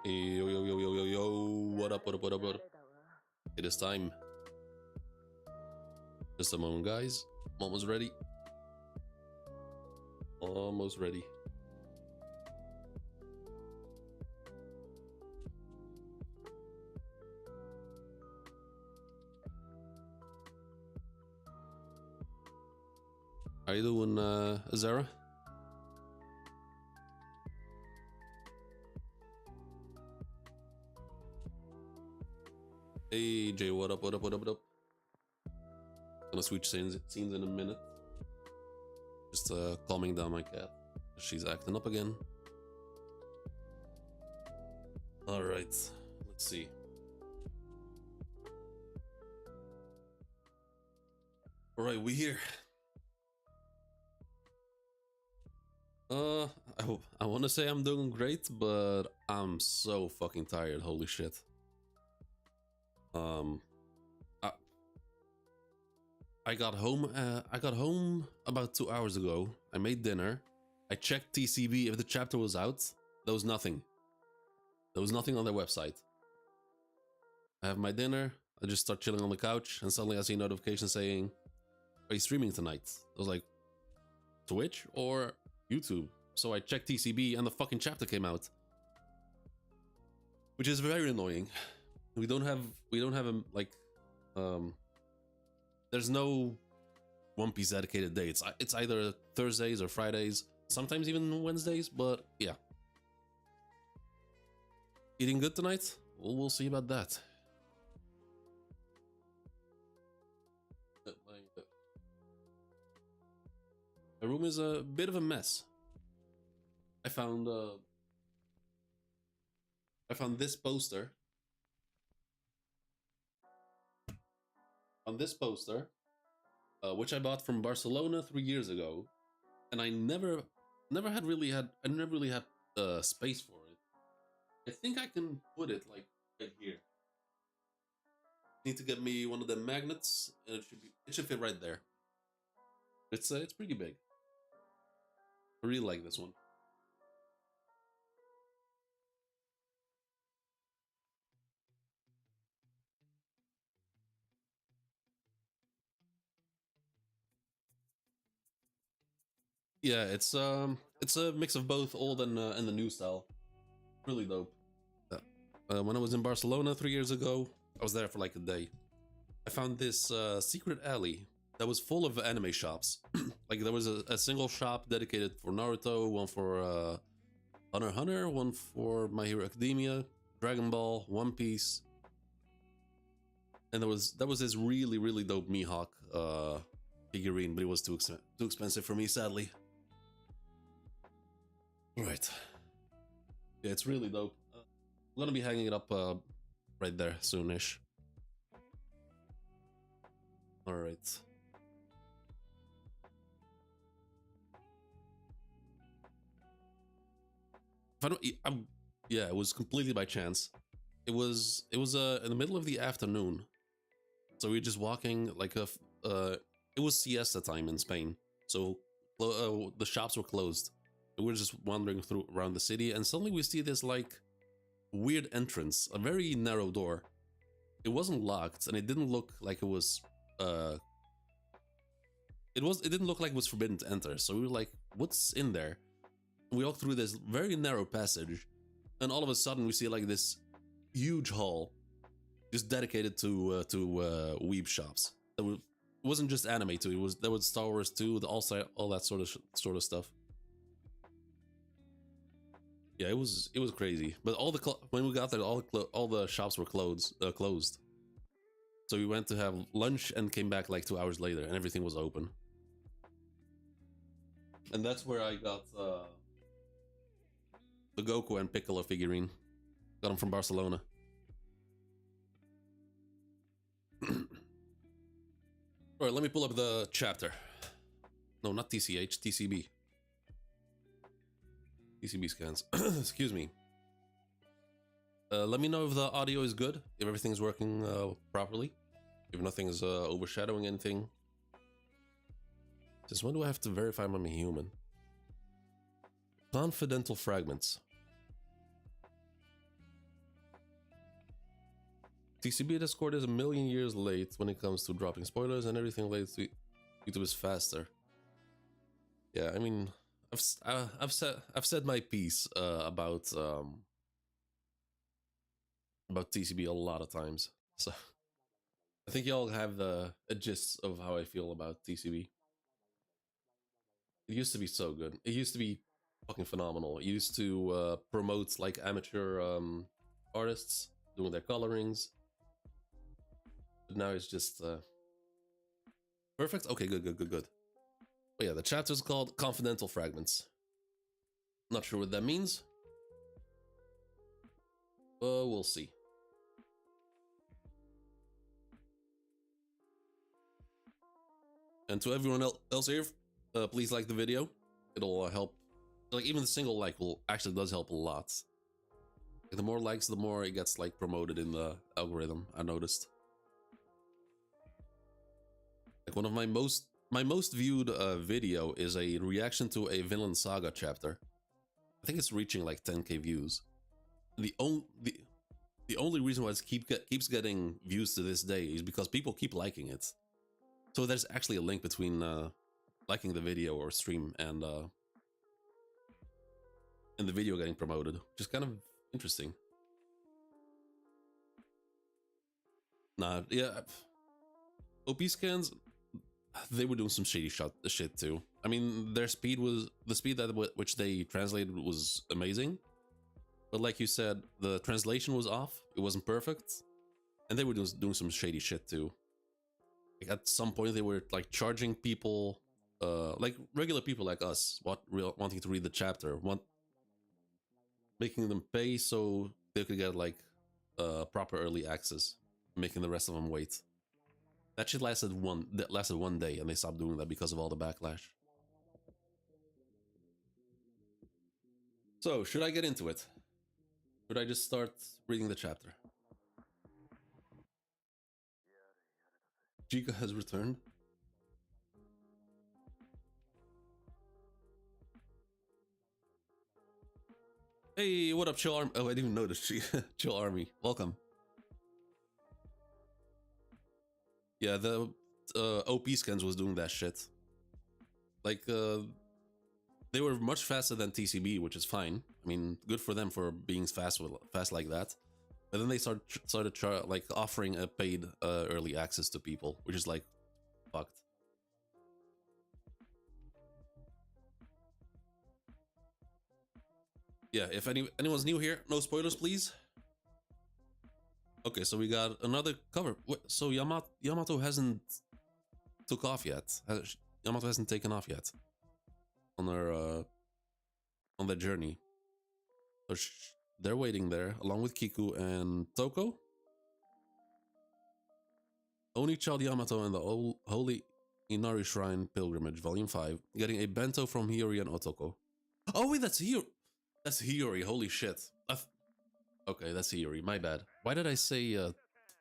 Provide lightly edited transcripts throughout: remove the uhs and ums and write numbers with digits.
Yo, yo, yo, yo, yo, yo. What up, what up, what up, what up? It is time. Just a moment, guys. I'm almost ready. Almost ready. How you doing, Zara? Hey, Jay, what up, what up, what up, what up? Gonna switch scenes in a minute. Just calming down my cat. She's acting up again. Alright, let's see. Alright, we here. I want to say I'm doing great, but I'm so fucking tired. Holy shit. I got home. I got home about 2 hours ago. I made dinner. I checked TCB if the chapter was out. There was nothing. There was nothing on their website. I have my dinner. I just start chilling on the couch, and suddenly I see a notification saying, "Are you streaming tonight?" I was like, Twitch or YouTube? So I checked TCB, and the fucking chapter came out, which is very annoying. We don't have a there's no One Piece dedicated day. It's either Thursdays or Fridays, sometimes even Wednesdays, but yeah. Eating good tonight? Well, we'll see about that. My room is a bit of a mess. I found this poster. On this poster, which I bought from Barcelona 3 years ago, and I never really had space for it. I think I can put it like right here. Need to get me one of the magnets, and it should fit right there. It's pretty big. I really like this one. Yeah, it's a mix of both old and the new style. Really dope. When I was in Barcelona 3 years ago, I was there for like a day. I found this secret alley that was full of anime shops. Like there was a single shop dedicated for Naruto, one for Hunter x Hunter, one for My Hero Academia, Dragon Ball, One Piece, and there was this really dope Mihawk figurine, but it was too expensive for me, sadly. Right. Yeah, it's really dope. I'm gonna be hanging it up right there soonish. All right. Yeah, it was completely by chance. It was in the middle of the afternoon, so we were just walking like it was siesta time in Spain, so the shops were closed. We were just wandering around the city, and suddenly we see this like weird entrance, a very narrow door. It wasn't locked, and it didn't look like it was it didn't look like it was forbidden to enter. So we were like, what's in there? We walked through this very narrow passage, and all of a sudden we see like this huge hall just dedicated to weeb shops. It wasn't just anime too. There was Star Wars too, all that sort of stuff. Yeah, it was crazy. But when we got there, all the shops were closed. So we went to have lunch and came back like 2 hours later, and everything was open. And that's where I got the Goku and Piccolo figurine. Got them from Barcelona. Alright, let me pull up the chapter. No, not TCH, TCB. TCB scans. Excuse me. Let me know if the audio is good, if everything's working properly, if nothing is overshadowing anything. Since when do I have to verify I'm a human? Confidential fragments. TCB Discord is a million years late when it comes to dropping spoilers, and everything late to YouTube is faster. Yeah, I mean, I've said my piece about TCB a lot of times, so I think y'all have a gist of how I feel about TCB. It used to be so good. It used to be fucking phenomenal. It used to promote like amateur artists doing their colorings. But now it's just perfect. Okay, good. But yeah, the chapter is called Confidential Fragments. Not sure what that means, but we'll see. And to everyone else here, please like the video. It'll help. Like even the single like will actually does help a lot. Like, the more likes, the more it gets like promoted in the algorithm. I noticed. Like one of my most viewed video is a reaction to a Vinland Saga chapter. I think it's reaching like 10k views. The only reason why it keeps getting views to this day is because people keep liking it. So there's actually a link between liking the video or stream and the video getting promoted, which is kind of interesting. Nah, yeah. OP scans, they were doing some shady shit too. I mean, the speed at which they translated was amazing, but like you said, the translation was off. It wasn't perfect, and they were doing some shady shit too. Like at some point, they were like charging people, like regular people like us, wanting to read the chapter, making them pay so they could get like proper early access, making the rest of them wait. That shit lasted one day, and they stopped doing that because of all the backlash. So, should I get into it? Should I just start reading the chapter? Chica has returned. Hey, what up, Chill Army? Oh, I didn't even notice. Chill Army, welcome. Yeah, the OP scans was doing that shit. Like, they were much faster than TCB, which is fine. I mean, good for them for being fast like that. But then they started like offering a paid early access to people, which is like fucked. Yeah, if anyone's new here, no spoilers, please. Okay, so we got another cover. So Yamato hasn't took off yet. Yamato hasn't taken off yet on their journey. So they're waiting there along with Kiku and Toko. Only Child Yamato and the Holy Inari Shrine Pilgrimage, Volume 5, getting a bento from Hiyori and Otoko. Oh wait, that's Hiyori. That's Hiyori. Holy shit. Okay, that's Hiyori. My bad. Why did I say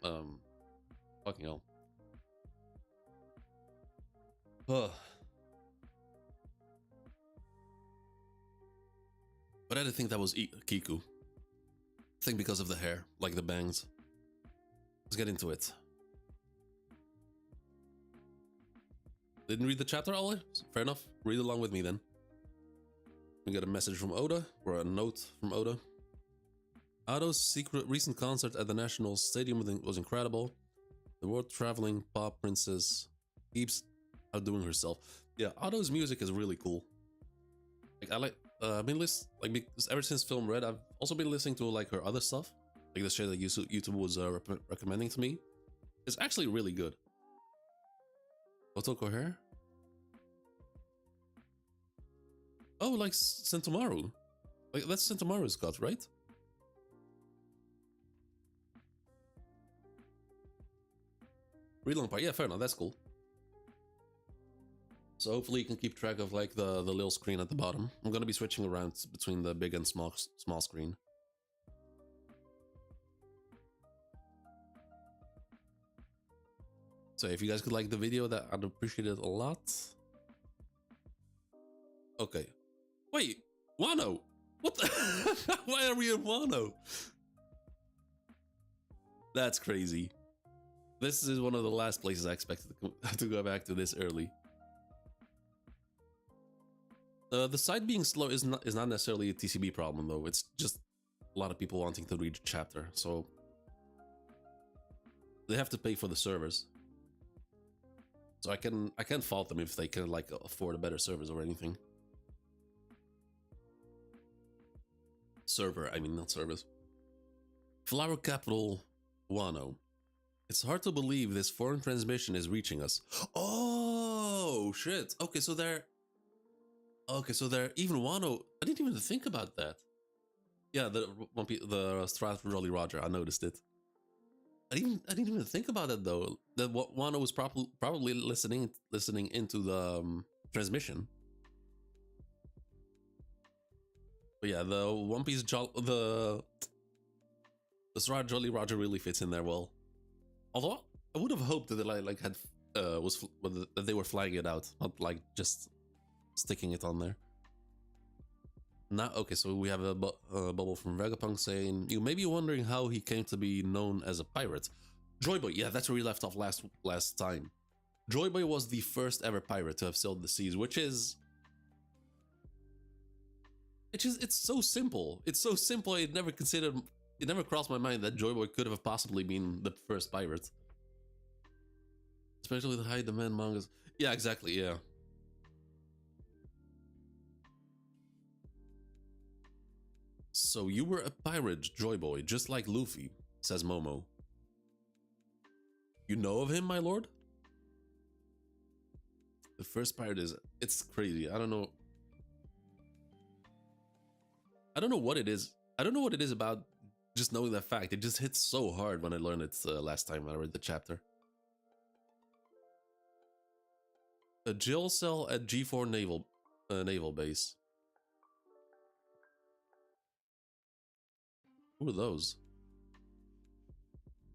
fucking hell. Ugh. But I didn't think that was Kiku. I think because of the hair, like the bangs. Let's get into it. Didn't read the chapter all? Fair enough. Read along with me then. We got a message from Oda, or a note from Oda. Ado's recent concert at the National Stadium was incredible. The world-traveling pop princess keeps outdoing herself. Yeah, Ado's music is really cool. Like I've been ever since Film Red. I've also been listening to like her other stuff, like the shit that YouTube was recommending to me. It's actually really good. Otoko hair? Oh, like Sentomaru. Like that's Sentomaru's cut, right? Read long part. Yeah, fair enough. That's cool. So hopefully you can keep track of like the little screen at the bottom. I'm gonna be switching around between the big and small screen. So if you guys could like the video, that I'd appreciate it a lot. Okay. Wait, Wano. What the? Why are we in Wano? That's crazy. This is one of the last places I expected to go back to this early. The site being slow is not necessarily a TCB problem though. It's just a lot of people wanting to read a chapter, so they have to pay for the servers. So I can't fault them if they can like afford a better servers or anything. Server, I mean, not service. Flower capital Wano. It's hard to believe this foreign transmission is reaching us. Oh shit. Okay, so they're even Wano. I didn't even think about that. Yeah, the Strath Jolly Roger. I noticed it. I didn't even think about it though. That Wano was probably listening into the transmission. But yeah, the One Piece the Strath Jolly Roger really fits in there well. Although I would have hoped that they like had that they were flying it out, not like just sticking it on there. Now, okay, so we have a bubble from Vegapunk saying, "You may be wondering how he came to be known as a pirate." Joyboy, yeah, that's where we left off last time. Joyboy was the first ever pirate to have sailed the seas, which is it's so simple. It's so simple. It never crossed my mind that Joyboy could have possibly been the first pirate. Especially with high demand mangas. Yeah, exactly, yeah. So you were a pirate, Joyboy, just like Luffy, says Momo. You know of him, my lord? The first pirate it's crazy. I don't know what it is. I don't know what it is about just knowing that fact. It just hits so hard when I learned it last time I read the chapter. A jail cell at G4 naval base. Who are those?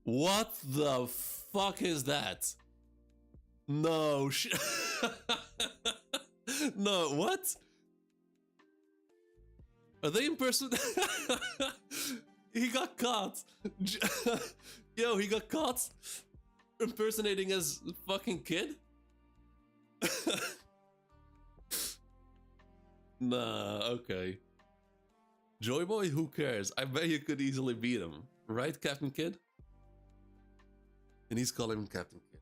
What the fuck is that? No shit. No, what? Are they in person? He got caught. Yo, he got caught impersonating his fucking kid? Nah, okay. Joyboy, who cares? I bet you could easily beat him. Right, Captain Kid? And he's calling him Captain Kid.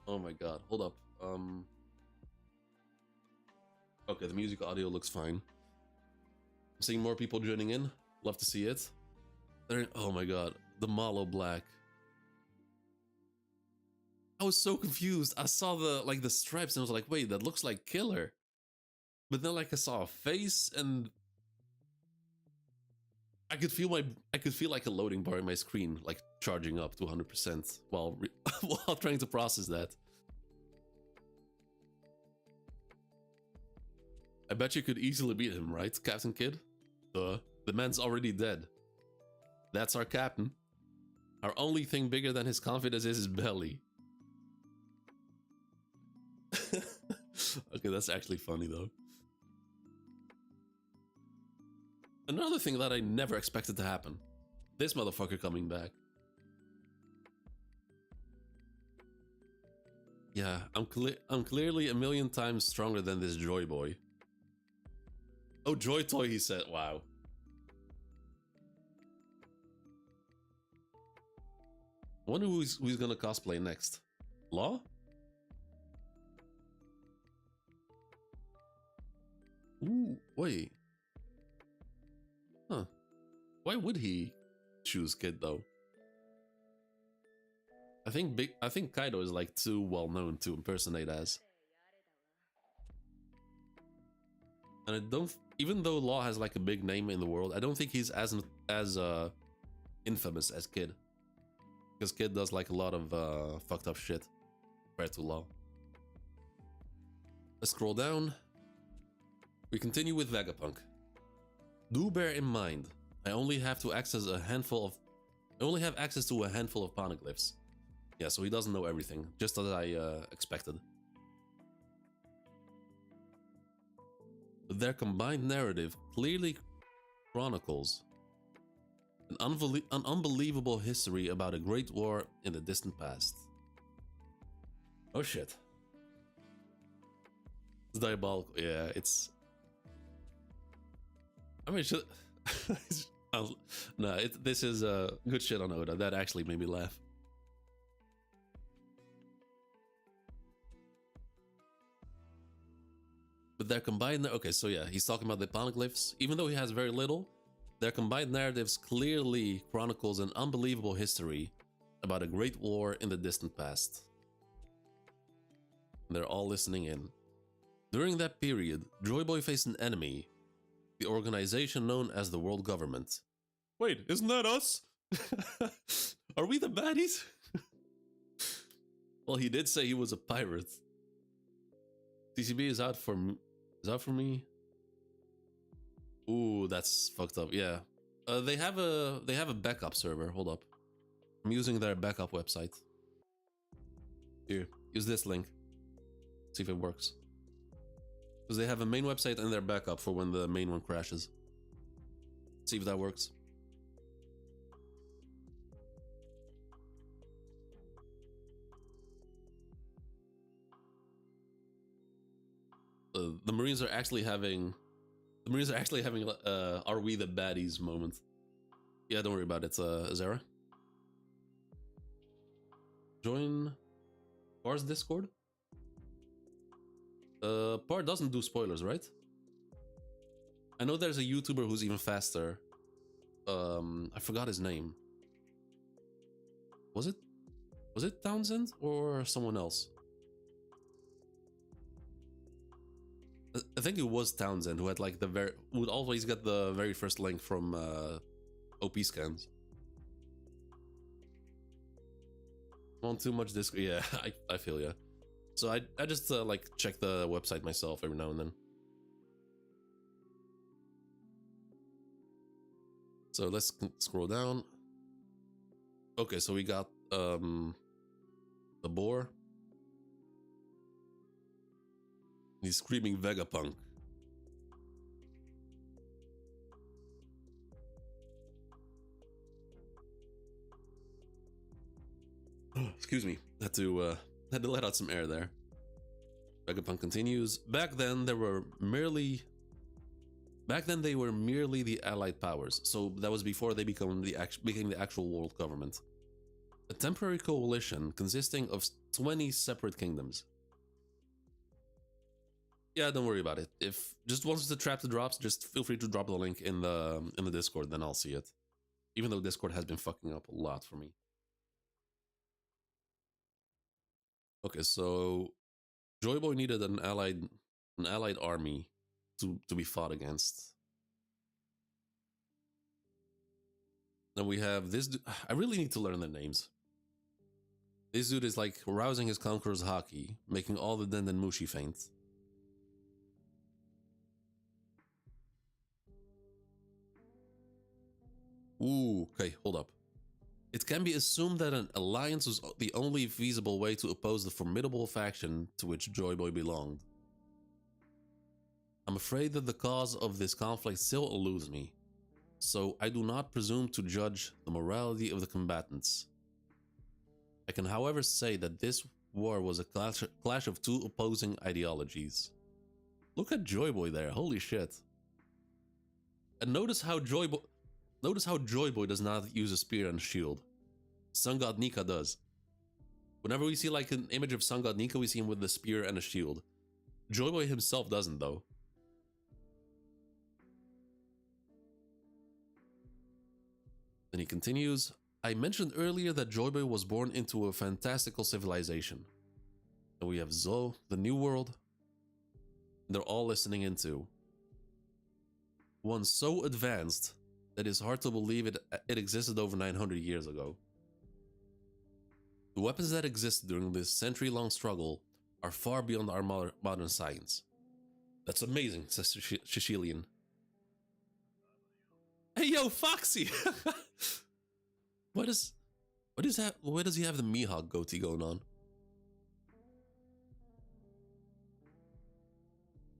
Oh my god, hold up. Okay, the music audio looks fine. I'm seeing more people joining in. Love to see it. Oh my god, the Malo Black. I was so confused. I saw the stripes and I was like, wait, that looks like Killer. But then I saw a face and I could feel like a loading bar in my screen, like charging up to 100% while while trying to process that. I bet you could easily beat him, right, Captain Kid? The man's already dead. That's our captain. Our only thing bigger than his confidence is his belly. Okay, that's actually funny though. Another thing that I never expected to happen. This motherfucker coming back. Yeah, I'm clearly a million times stronger than this Joy Boy. Oh, Joy Toy, he said. Wow. I wonder who's gonna cosplay next. Law? Ooh, wait. Huh. Why would he choose Kid though? I think Kaido is like too well known to impersonate as. And I don't, even though Law has like a big name in the world, I don't think he's as infamous as Kid. Because Kid does like a lot of fucked up shit compared to Law. Let's scroll down. We continue with Vegapunk. Do bear in mind, I only have access to a handful of poneglyphs. Yeah, so he doesn't know everything, just as I expected. But their combined narrative clearly chronicles An unbelievable history about a great war in the distant past. Oh shit. It's diabolical. Yeah, it's... I mean, should... No, this is good shit on Oda. That actually made me laugh. But their combined... Okay, so yeah, he's talking about the poneglyphs. Even though he has very little, their combined narratives clearly chronicles an unbelievable history about a great war in the distant past. They're all listening in. During that period, Joy Boy faced an enemy, the organization known as the World Government. Wait, isn't that us? Are we the baddies? Well, he did say he was a pirate. TCB is out for me. Ooh, that's fucked up. Yeah, they have a backup server. Hold up, I'm using their backup website. Here, use this link. See if it works. Because they have a main website and their backup for when the main one crashes. See if that works. The Marines are actually having... are we the baddies moment. Yeah, don't worry about it, Azera. Join Par's Discord. Par doesn't do spoilers, right? I know there's a YouTuber who's even faster. I forgot his name. Was it Townsend or someone else? I think it was Townsend who had like who would always get the very first link from OP scans. Want too much disc? Yeah, I feel ya. So I just like check the website myself every now and then. So let's scroll down. Okay, so we got the boar. He's screaming vegapunk. Excuse me. Had to let out some air there. Vegapunk continues. Back then they were merely the allied powers. So that was before they became the actual world government. A temporary coalition consisting of 20 separate kingdoms. Yeah, don't worry about it. If just wants to trap the drops, just feel free to drop the link in the Discord, then I'll see it. Even though Discord has been fucking up a lot for me. Okay, so Joy Boy needed an allied army to be fought against. Then we have this. I really need to learn their names. This dude is like rousing his conqueror's haki, making all the Den Mushi faint. Ooh, okay, hold up. It can be assumed that an alliance was the only feasible way to oppose the formidable faction to which Joy Boy belonged. I'm afraid that the cause of this conflict still eludes me, so I do not presume to judge the morality of the combatants. I can, however, say that this war was a clash of two opposing ideologies. Look at Joy Boy there, holy shit. And notice how Joy Boy does not use a spear and a shield. Sun God Nika does. Whenever we see like an image of Sun God Nika, we see him with the spear and a shield. Joy Boy himself doesn't though. Then he continues, I mentioned earlier that Joy Boy was born into a fantastical civilization. And we have Zo, the New World. They're all listening into one so advanced that it's hard to believe it existed over 900 years ago. The weapons that exist during this century-long struggle are far beyond our modern science. That's amazing, says Shishilian. Hey yo, Foxy! Why does he have the Mihawk goatee going on?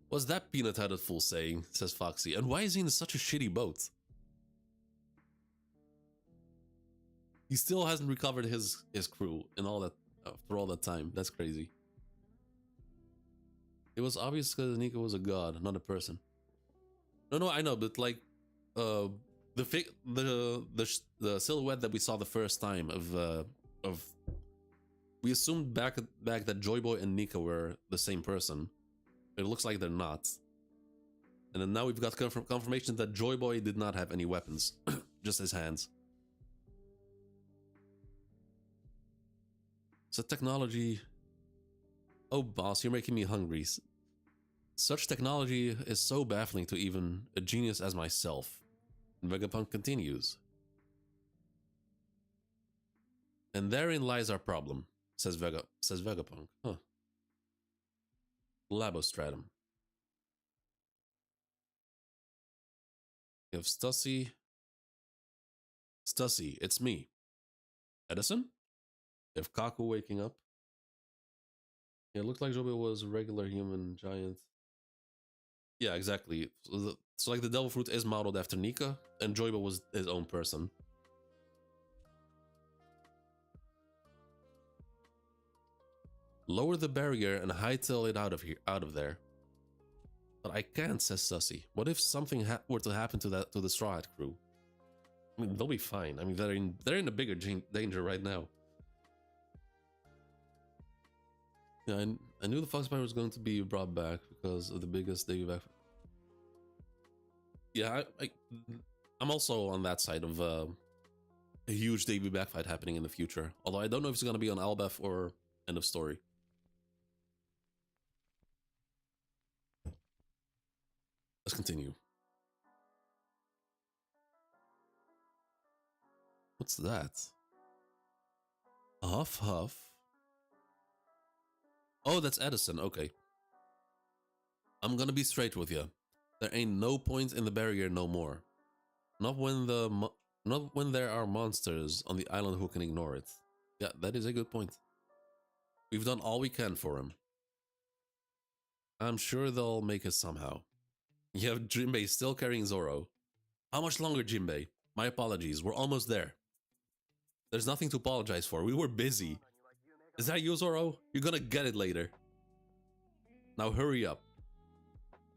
What's that peanut-headed fool saying, says Foxy, and why is he in such a shitty boat? He still hasn't recovered his crew in all that after all that time. That's crazy. It was obvious because Nika was a god, not a person. No, I know, but like, the silhouette that we saw the first time of we assumed back that Joy Boy and Nika were the same person. It looks like they're not. And then now we've got confirmation that Joy Boy did not have any weapons, just his hands. So technology. Oh, boss, you're making me hungry. Such technology is so baffling to even a genius as myself. And Vegapunk continues. And therein lies our problem, says Vegapunk. Huh. Labostratum. You have Stussy. Stussy, it's me. Edison? You have Kaku waking up. Yeah, it looked like Joby was a regular human giant. Yeah, exactly. So like the devil fruit is modeled after Nika, and Joyba was his own person. Lower the barrier and hightail it out of there. But I can't, says Sussy. What if something were to happen to the Straw Hat crew? I mean, they'll be fine. I mean, they're in a bigger danger right now. Yeah, I knew the Fox Spider was going to be brought back because of the biggest debut back. Yeah, I'm also on that side of a huge debut back fight happening in the future. Although I don't know if it's going to be on Albeth or end of story. Let's continue. What's that? Huff Huff. Oh, that's Edison. Okay. I'm gonna be straight with you. There ain't no point in the barrier no more. Not when there are monsters on the island who can ignore it. Yeah, that is a good point. We've done all we can for him. I'm sure they'll make it somehow. You have Jinbei still carrying Zoro. How much longer, Jinbei? My apologies, we're almost there. There's nothing to apologize for, we were busy. Is that you, Zoro? You're gonna get it later. Now hurry up.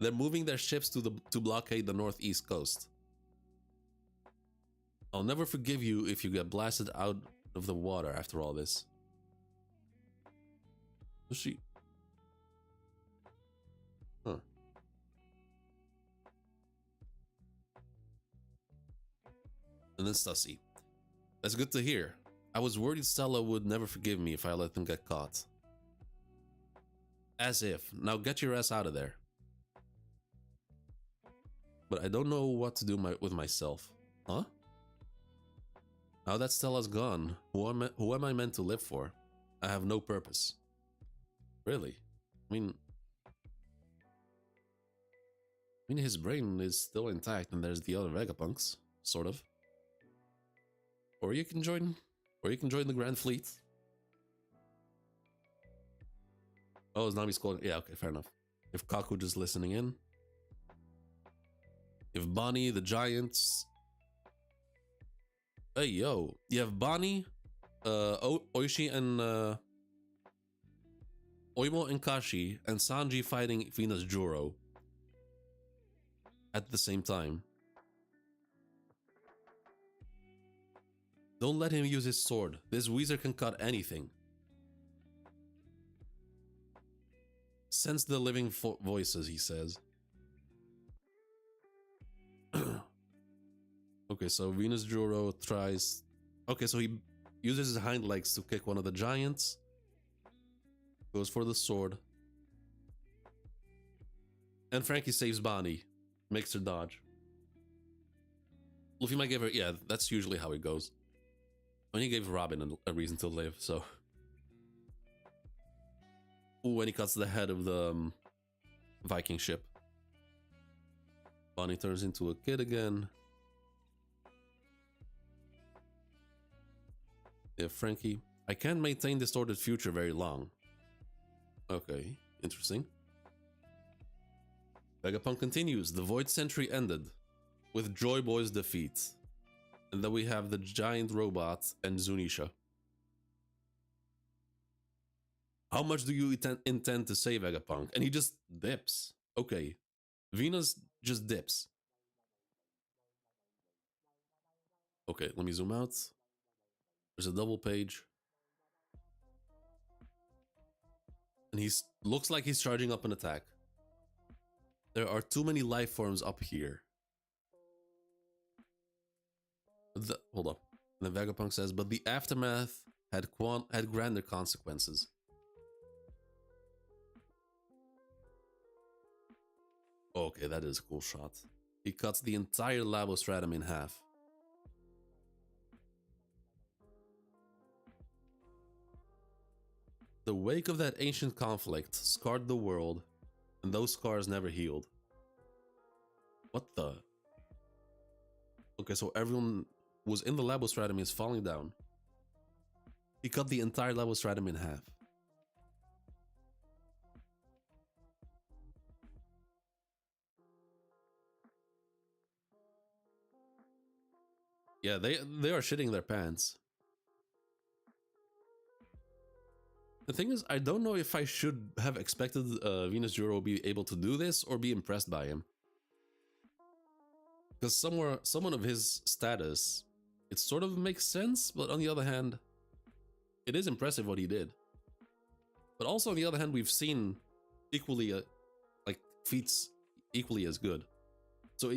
They're moving their ships to blockade the northeast coast. I'll never forgive you if you get blasted out of the water after all this. Was she? Huh. And then Stussy. That's good to hear. I was worried Stella would never forgive me if I let them get caught. As if. Now get your ass out of there. But I don't know what to do with myself. Huh? Now that Stella's gone, who am I meant to live for? I have no purpose. Really? I mean, his brain is still intact and there's the other Vegapunks, sort of. Or you can join the Grand Fleet. Oh, is Nami's calling? Yeah, okay, fair enough. If Kaku just listening in. If Bonnie, the Giants. Hey, yo. You have Bonnie, Oishi, and Oimo and Kashi, and Sanji fighting Venus Juro at the same time. Don't let him use his sword. This Weezer can cut anything. Sense the living voices, he says. Okay, so Venus Juro tries... Okay, so he uses his hind legs to kick one of the giants. Goes for the sword. And Frankie saves Bonnie. Makes her dodge. Luffy might give her... Yeah, that's usually how it goes. When he gave Robin a reason to live, so... Ooh, when he cuts the head of the Viking ship. Bonnie turns into a kid again. Yeah, Frankie. I can't maintain distorted future very long. Okay, interesting. Vegapunk continues. The Void Century ended with Joy Boy's defeat. And then we have the giant robot and Zunisha. How much do you intend to say, Vegapunk? And he just dips. Okay. Venus just dips. Okay, let me zoom out. There's a double page. And he looks like he's charging up an attack. There are too many life forms up here. Hold up. And then Vegapunk says, but the aftermath had grander consequences. Okay, that is a cool shot. He cuts the entire labostratum in half. The wake of that ancient conflict scarred the world, and those scars never healed. What the? Okay, so everyone who was in the labostratum is falling down. He cut the entire labostratum in half. Yeah, they are shitting their pants. The thing is, I don't know if I should have expected Venus Juro be able to do this or be impressed by him. Because someone of his status, it sort of makes sense, but on the other hand, it is impressive what he did. But also on the other hand, we've seen equally, like, feats equally as good. So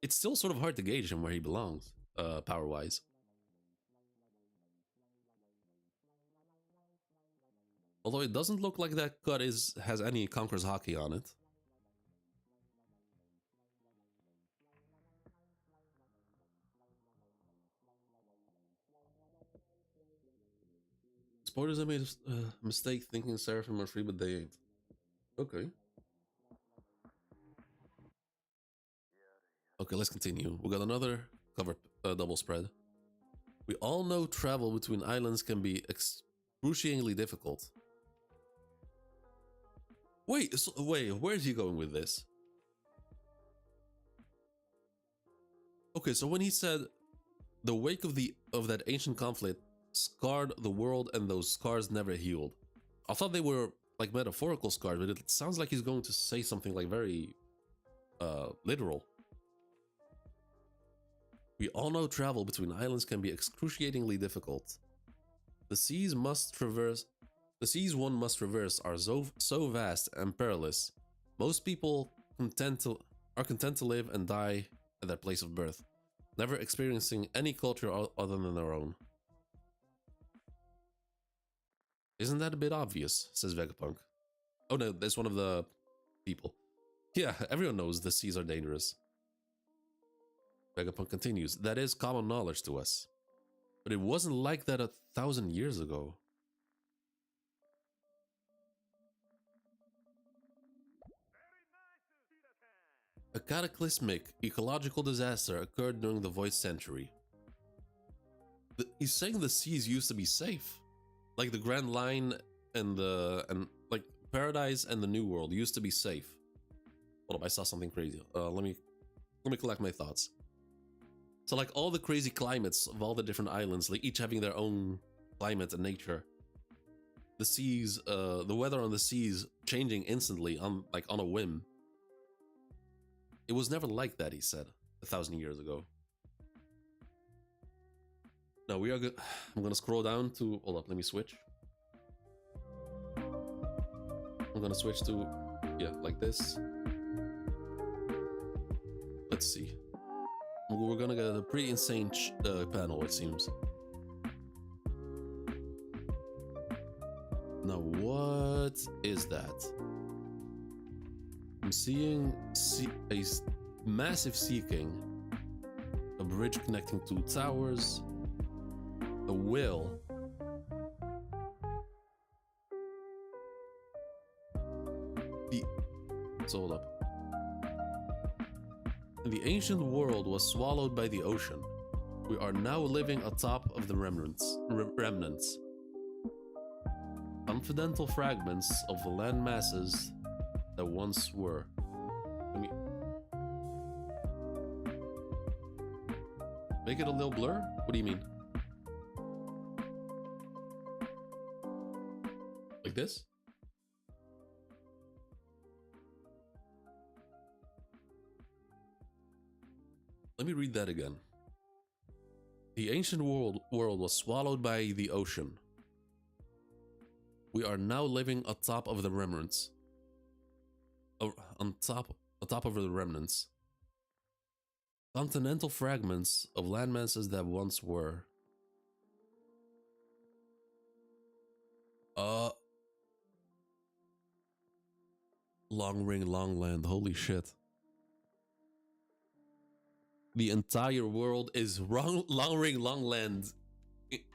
it's still sort of hard to gauge him where he belongs, power-wise. Although it doesn't look like that cut has any Conqueror's Haki on it. Spoilers, I made a mistake thinking Seraphim are free, but they ain't. Okay. Okay, let's continue. We got another cover double spread. We all know travel between islands can be excruciatingly difficult. Wait, where's he going with this? Okay, so when he said the wake of that ancient conflict scarred the world and those scars never healed, I thought they were like metaphorical scars, but it sounds like he's going to say something like very literal. We all know travel between islands can be excruciatingly difficult. The seas one must traverse are so vast and perilous. Most people are content to live and die at their place of birth, never experiencing any culture other than their own. Isn't that a bit obvious? Says Vegapunk. Oh no, that's one of the people. Yeah, everyone knows the seas are dangerous. Vegapunk continues, that is common knowledge to us. But it wasn't like that 1,000 years ago. A cataclysmic ecological disaster occurred during the Void Century. He's saying the seas used to be safe. Like the Grand Line and like Paradise and the New World used to be safe. Hold up, I saw something crazy. Let me collect my thoughts. So like all the crazy climates of all the different islands, like each having their own climate and nature. The seas, the weather on the seas changing instantly on a whim. It was never like that, he said, 1,000 years ago. Now we are good. I'm gonna scroll down to, hold up, let me switch. I'm gonna switch to, yeah, like this. Let's see. We're gonna get a pretty insane panel, it seems. Now, what is that? I'm seeing a massive sea king, a bridge connecting two towers, a whale, so hold up. The ancient world was swallowed by the ocean. We are now living atop of the remnants. Confidential fragments of the land masses that once were. Make it a little blur? What do you mean? Like this? Let me read that again. The ancient world was swallowed by the ocean. We are now living atop of the remnants. On top of the remnants. Continental fragments of landmasses that once were. Long ring, long land. Holy shit. The entire world is long ring, long land,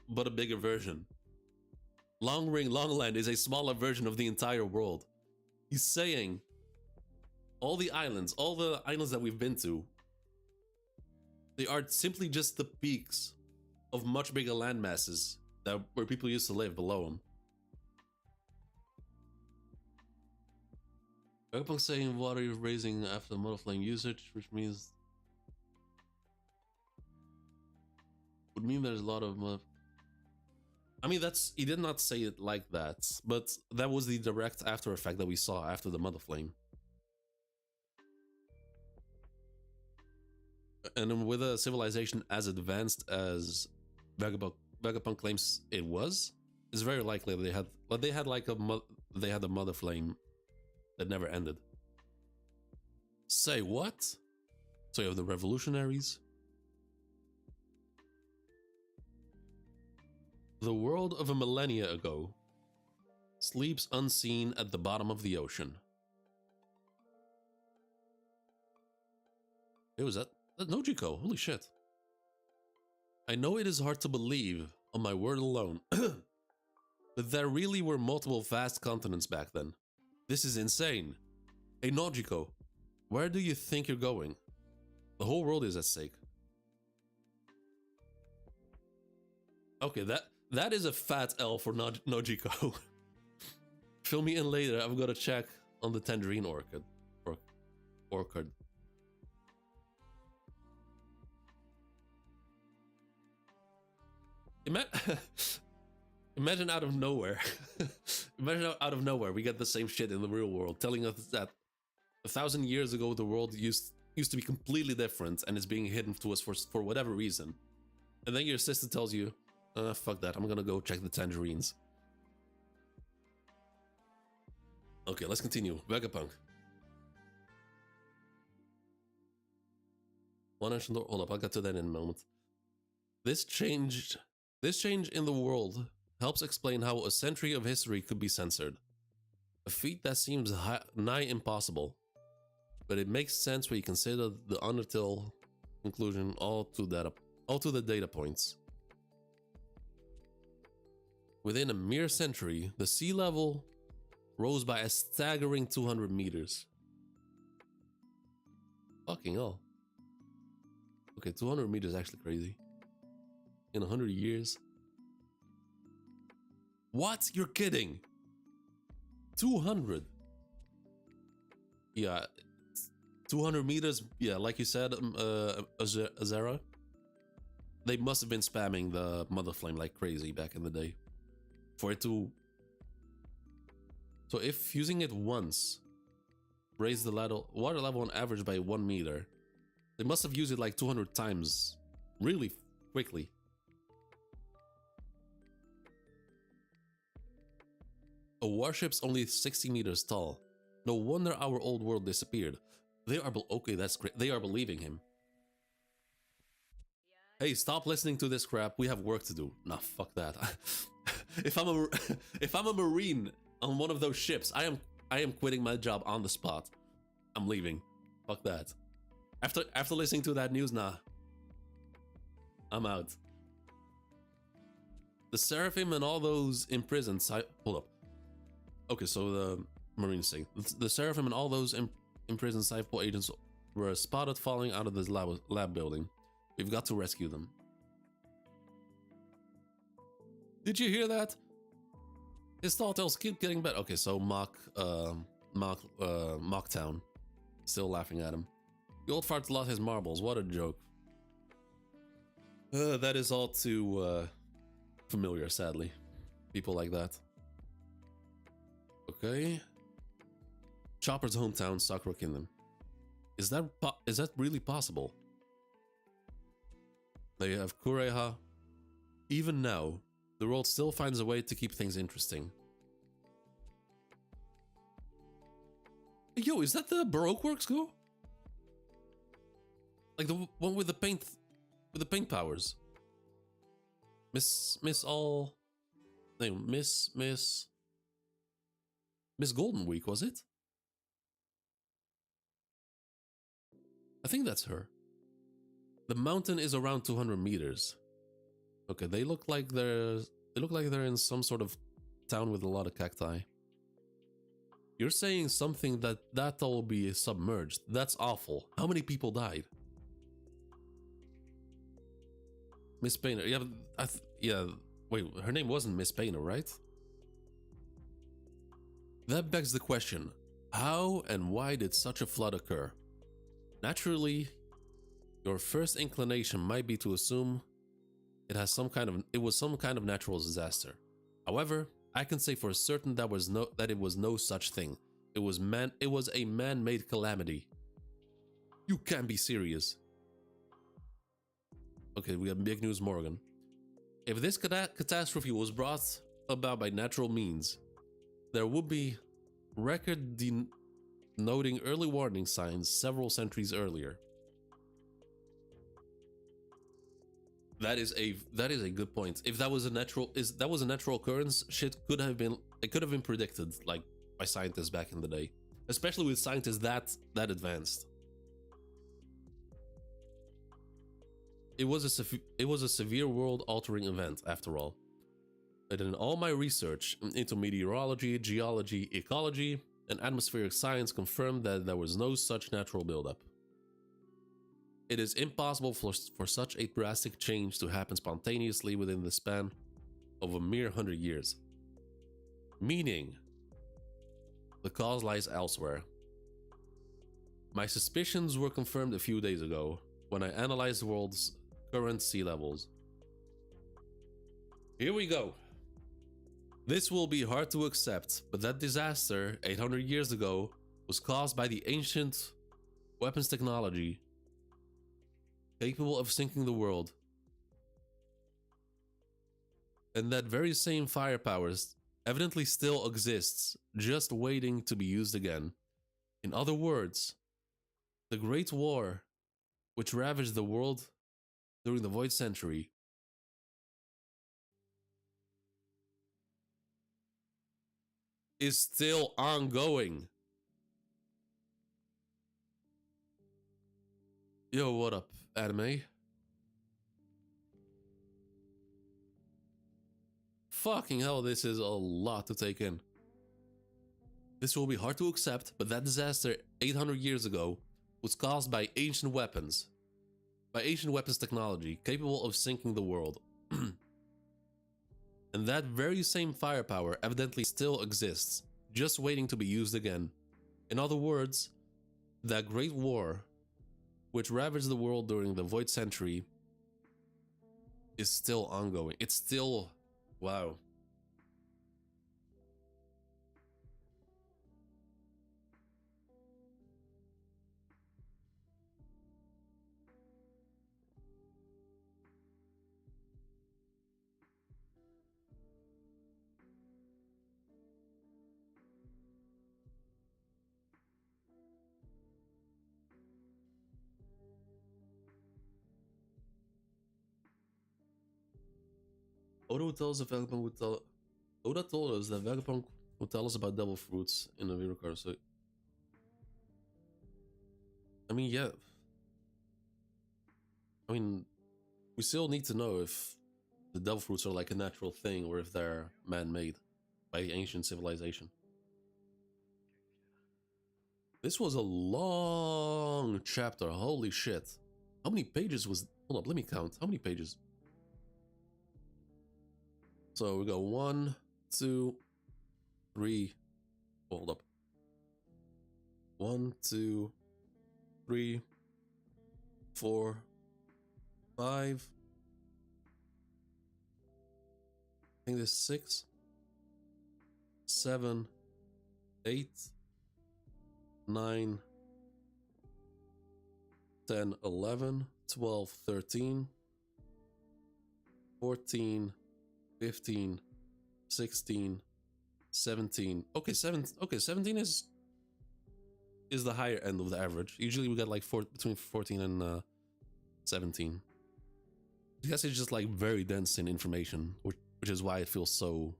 but a bigger version. Long ring, long land is a smaller version of the entire world. He's saying all the islands that we've been to, they are simply just the peaks of much bigger land masses where people used to live below them. Vegapunk saying water is raising after mother flame usage, which means would mean there's a lot of mother. I mean, he did not say it like that, but that was the direct after effect that we saw after the mother flame. And with a civilization as advanced as Vegapunk claims it was, it's very likely they had a mother flame that never ended. Say what? So you have the revolutionaries. The world of a millennia ago sleeps unseen at the bottom of the ocean. It was that Nojiko, holy shit. I know it is hard to believe on my word alone, but there really were multiple vast continents back then. This is insane. Hey Nojiko, where do you think you're going? The whole world is at stake. Okay, that is a fat L for Nojiko. Fill me in later, I've got to check on the tangerine orchid. Orchid. Imagine out of nowhere. Imagine out of nowhere we get the same shit in the real world, telling us that 1,000 years ago the world used to be completely different and it's being hidden to us for whatever reason. And then your sister tells you, fuck that, I'm gonna go check the tangerines. Okay, let's continue. Vegapunk. Hold up, I'll get to that in a moment. This change in the world helps explain how a century of history could be censored. A feat that seems nigh impossible, but it makes sense when you consider the Undertale conclusion all to the data points. Within a mere century, the sea level rose by a staggering 200 meters. Fucking hell. Okay, 200 meters is actually crazy. In 100 years. What? You're kidding? 200? Yeah. 200 meters, yeah, like you said, Azera. They must have been spamming the Mother Flame like crazy back in the day. For it to... So if using it once raised the water level on average by 1 meter, they must have used it like 200 times really quickly. A warship's only 60 meters tall. No wonder our old world disappeared. They are okay, that's great. They are believing him. Hey, stop listening to this crap. We have work to do. Nah, fuck that. If I'm a marine on one of those ships, I am quitting my job on the spot. I'm leaving. Fuck that. After listening to that news, nah. I'm out. The Seraphim and all those imprisoned hold up. Okay, so the Marines say the Seraphim and all those imprisoned Cypher agents were spotted falling out of this lab building. We've got to rescue them. Did you hear that? His tall tales keep getting better. Okay, so Mocktown, still laughing at him. The old fart lost his marbles. What a joke. That is all too familiar, sadly. People like that. Okay. Chopper's hometown, Sakura Kingdom. Is that really possible? They have Kureha. Even now, the world still finds a way to keep things interesting. Yo, is that the Baroque works go? Like the one with the paint powers. Miss all name Miss Golden Week, was it? I think that's her. The mountain is around 200 meters. Okay, they look like they're in some sort of town with a lot of cacti. You're saying something that'll all be submerged. That's awful. How many people died? Miss Painter. Yeah, yeah. Wait, her name wasn't Miss Painter, right? That begs the question: how and why did such a flood occur? Naturally, your first inclination might be to assume it was some kind of natural disaster. However, I can say for certain that it was no such thing. It was a man-made calamity. You can't be serious. Okay, we have big news, Morgan. If this catastrophe was brought about by natural means, there would be record denoting early warning signs several centuries earlier. That is a good point. If that was a natural occurrence, it could have been predicted, like, by scientists back in the day, especially with scientists that advanced. It was a severe world-altering event, after all. And in all my research into meteorology, geology, ecology, and atmospheric science confirmed that there was no such natural buildup. It is impossible for such a drastic change to happen spontaneously within the span of a mere 100 years. Meaning, the cause lies elsewhere. My suspicions were confirmed a few days ago when I analyzed the world's current sea levels. Here we go. This will be hard to accept, but that disaster 800 years ago was caused by the ancient weapons technology capable of sinking the world. And that very same firepower evidently still exists, just waiting to be used again. In other words, the Great War, which ravaged the world during the Void Century, is still ongoing. Yo, what up, anime? Fucking hell, this is a lot to take in. This will be hard to accept, but that disaster 800 years ago was caused by ancient weapons technology capable of sinking the world. And that very same firepower evidently still exists, just waiting to be used again. In other words, that Great War, which ravaged the world during the Void Century, is still ongoing. It's still... wow. Oda tells the Vegapunk would tell... Oda told us that Vegapunk would tell us about devil fruits in the video card, so... I mean, yeah. I mean, we still need to know if the devil fruits are like a natural thing or if they're man-made by ancient civilization. This was a long chapter, holy shit. How many pages was... Hold up, let me count. How many pages? So we go 1, 2, 3. Hold up. 1, 2, 3, 4, 5, think there's 6, 7, 8, 9, 10, 11, 12, 13, 14, 15, 16, 17. Okay, 17 is the higher end of the average. Usually we got like between 14 and 17. I guess it's just like very dense in information, which is why it feels so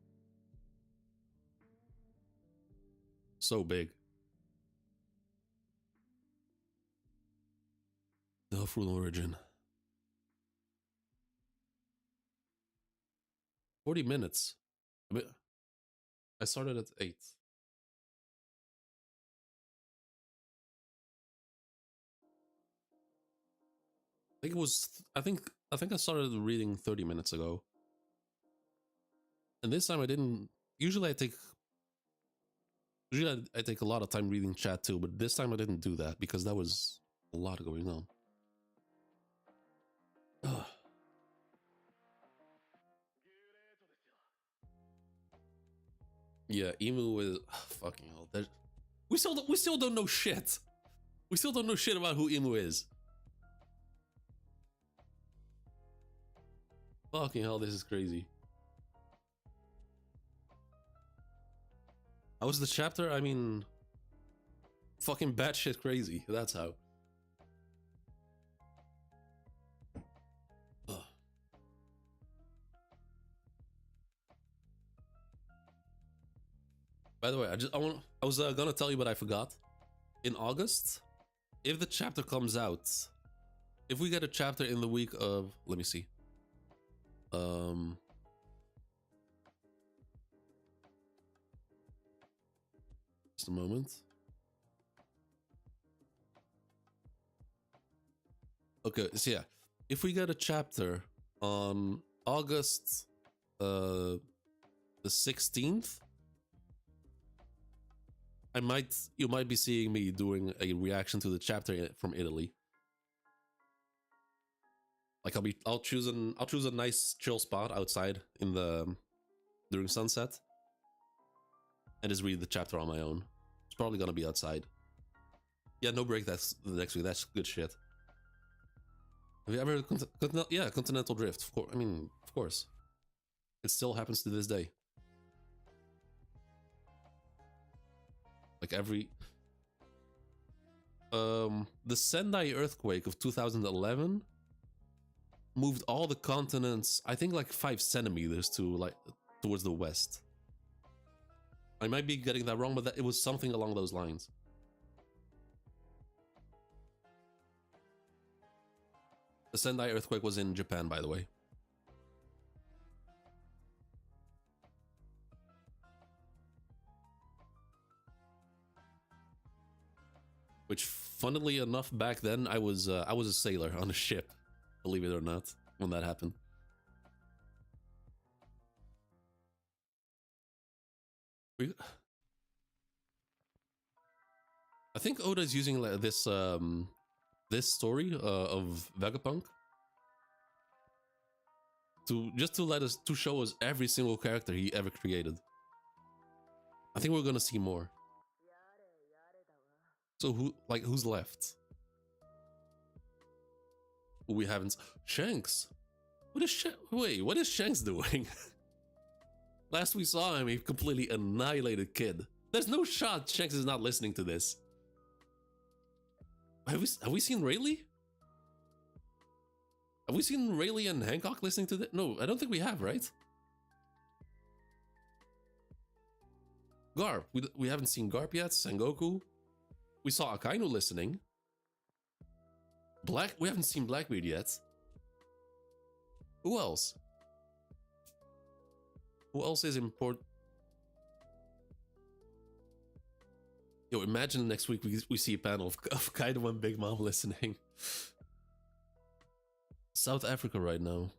big. The fruit origin. 40 minutes. I started at 8. I think I started reading 30 minutes ago. And this time I didn't. Usually I take a lot of time reading chat too, but this time I didn't do that because that was a lot going on. Ugh. Yeah, Emu is fucking hell. We still don't know shit. We still don't know shit about who Emu is. Fucking hell, this is crazy. How was the chapter? I mean, fucking batshit crazy. That's how. Ugh. By the way, I was gonna tell you, but I forgot. In August, if the chapter comes out, if we get a chapter in the week of, let me see. Just a moment. Okay, so yeah, if we get a chapter on August the 16th, you might be seeing me doing a reaction to the chapter from Italy. Like I'll choose a nice chill spot outside during sunset and just read the chapter on my own. It's probably gonna be outside. Yeah, no break. That's the next week. That's good shit. Have you ever Continental Drift? Of course. I mean, of course. It still happens to this day. Like every the Sendai earthquake of 2011 moved all the continents, I think like 5 centimeters towards the west. I might be getting that wrong, but it was something along those lines. The Sendai earthquake was in Japan, by the way. Which, funnily enough, back then I was a sailor on a ship, believe it or not, when that happened. I think Oda is using like this story of Vegapunk to show us every single character he ever created. I think we're gonna see more. So who's left? We haven't. Shanks. What is Shanks doing? Last we saw him, he completely annihilated Kid. There's no shot Shanks is not listening to this. Have we seen Rayleigh? Have we seen Rayleigh and Hancock listening to this? No, I don't think we have, right? Garp. We haven't seen Garp yet. Sengoku. We saw Akainu listening. We haven't seen Blackbeard yet. Who else? Who else is important? Yo, imagine next week we see a panel of Kaido and Big Mom listening. South Africa right now.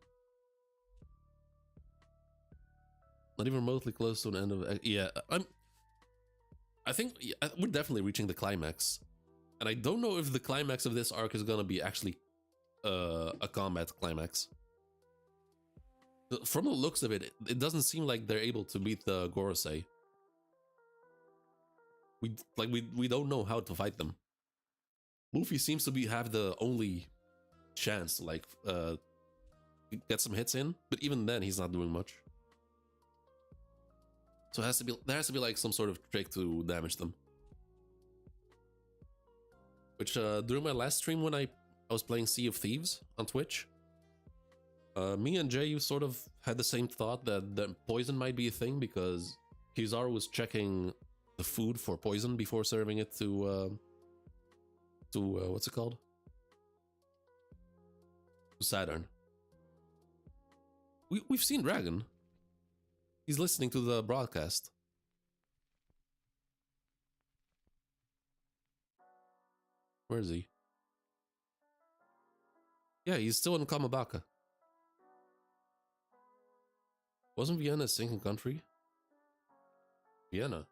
Not even remotely close to an end of... Yeah, I think we're definitely reaching the climax. And I don't know if the climax of this arc is gonna be actually a combat climax. From the looks of it, it doesn't seem like they're able to beat the Gorosei. We don't know how to fight them. Luffy seems to have the only chance to like get some hits in, but even then he's not doing much. So there has to be like some sort of trick to damage them. Which during my last stream when I was playing Sea of Thieves on Twitch, me and Jay sort of had the same thought that poison might be a thing because Kizaru was checking the food for poison before serving it to what's it called? To Saturn. We've seen Dragon. He's listening to the broadcast. Where is he? Yeah, he's still in Kamabaka. Wasn't Vienna a sinking country? Vienna.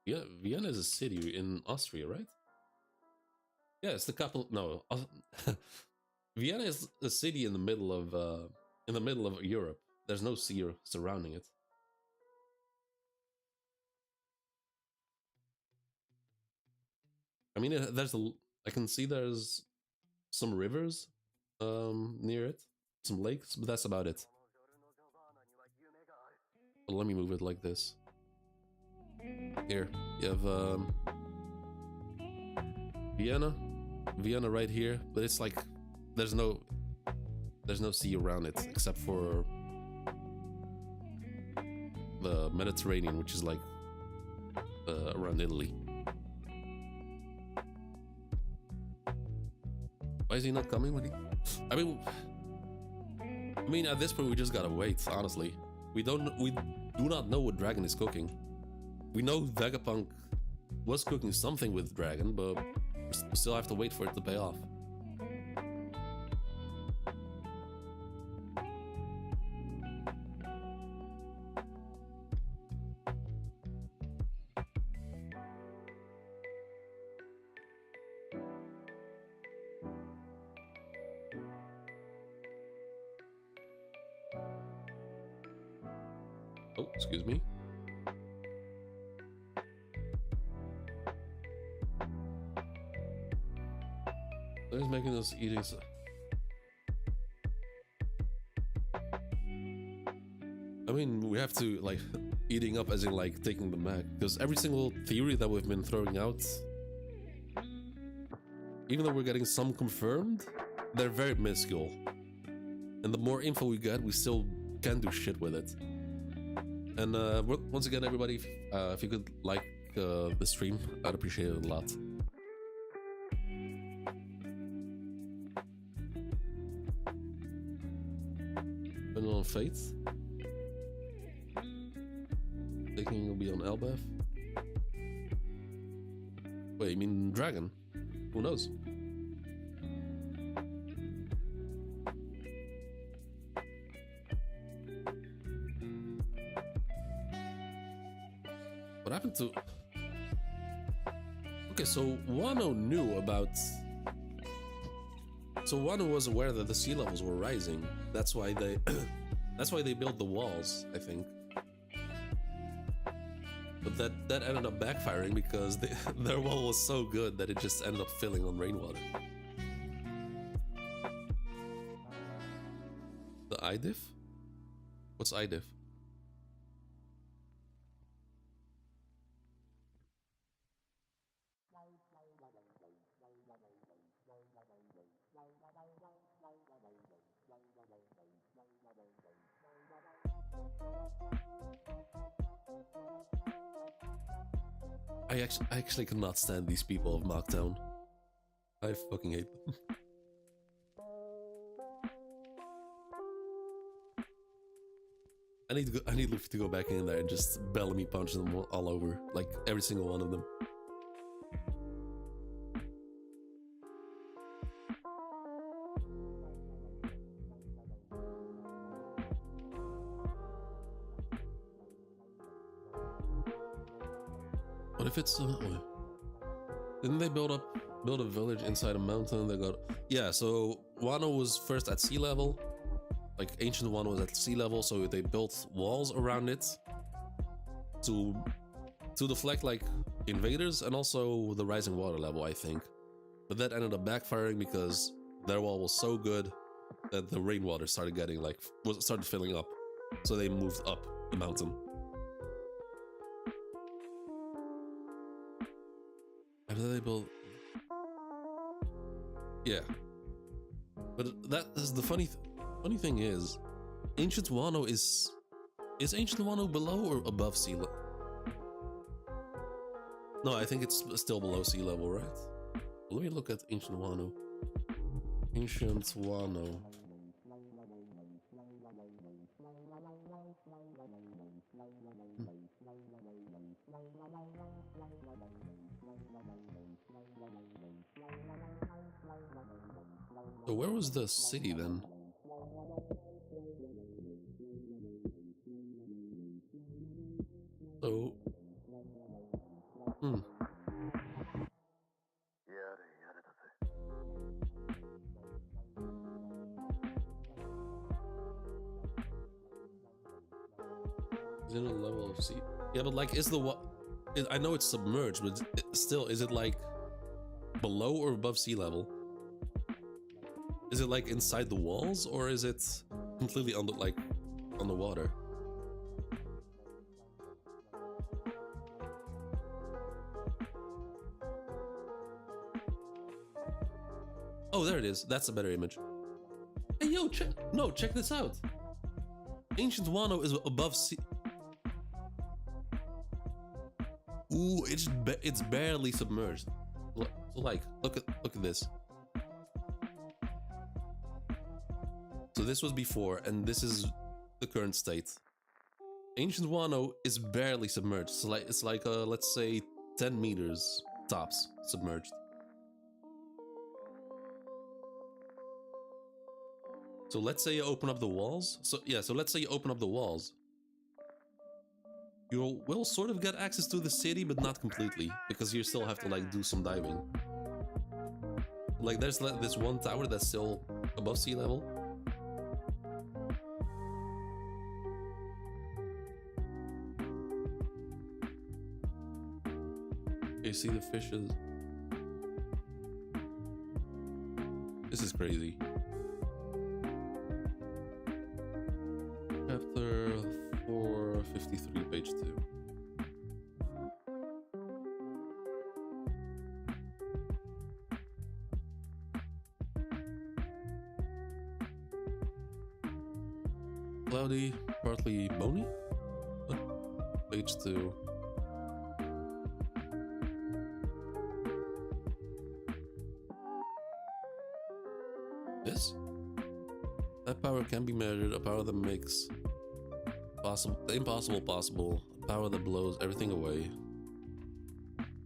Yeah, Vienna is a city in Austria, right? Yeah, it's the capital. No, Vienna is a city in the middle of Europe. There's no sea surrounding it. I mean, I can see there's some rivers near it, some lakes, but that's about it. But let me move it like this. Here, you have Vienna right here, but it's like there's no sea around it except for the Mediterranean, which is like around Italy. Why is he not coming? I mean, at this point we just gotta wait. Honestly, we do not know what Dragon is cooking. We know Vegapunk was cooking something with Dragon, but we still have to wait for it to pay off. Oh, excuse me. Who's making us eating? I mean, we have to like eating up as in like taking them back, because every single theory that we've been throwing out, even though we're getting some confirmed, they're very minuscule. And the more info we get, we still can't do shit with it. And once again, everybody, if you could like the stream, I'd appreciate it a lot. And on Faith, thinking will be on Elbaf. Wait, you mean Dragon? Who knows? What happened to... Okay, so Wano knew about... So Wano was aware that the sea levels were rising. That's why they... That's why they built the walls, I think. But that ended up backfiring because their wall was so good that it just ended up filling on rainwater. The IDIF? What's IDIF? I actually cannot stand these people of Mocktown. I fucking hate them. I need Luffy to go back in there and just Bellamy punch them all over, like every single one of them. What if it's didn't they build a village inside a mountain? They got, yeah, so Wano was first at sea level, like ancient Wano was at sea level, so they built walls around it to deflect like invaders and also the rising water level, I think. But that ended up backfiring because their wall was so good that the rainwater started getting like started filling up, so they moved up the mountain. After they built, yeah. But that is the funny thing is, ancient Wano is ancient Wano below or above sea level? No, I think it's still below sea level, right? Let me look at ancient Wano. Ancient Wano. So where was the city then? So, is it a level of sea? Yeah, but like, is the what? I know it's submerged, but still, is it like below or above sea level? Is it like inside the walls, or is it completely on the on the water? Oh, there it is. That's a better image. Hey, yo, check this out. Ancient Wano is above sea. Ooh, it's barely submerged. Like, look at this. So this was before, and this is the current state. Ancient Wano is barely submerged. So it's like let's say 10 meters tops submerged. So let's say you open up the walls. So let's say you open up the walls. You will sort of get access to the city, but not completely, because you still have to like do some diving. Like there's this one tower that's still above sea level. You see the fishes. This is crazy. Chapter 453, page 2. Cloudy, partly bony. Page 2. This? That power can be measured, a power that makes the impossible possible, a power that blows everything away.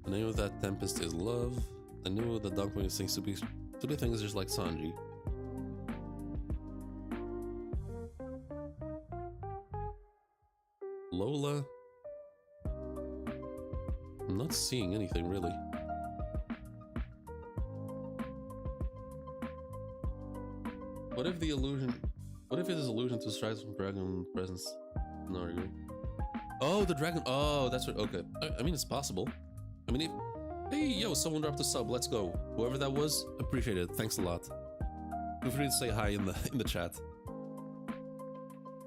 The name of that tempest is love. I knew the duckling thinks stupid things just like Sanji. Lola? I'm not seeing anything really. What if it is illusion to strike from dragon presence? No, oh, the dragon. Oh, that's right. Okay. I mean, it's possible. I mean, hey, yo, someone dropped a sub. Let's go. Whoever that was, appreciate it. Thanks a lot. Feel free to say hi in the chat.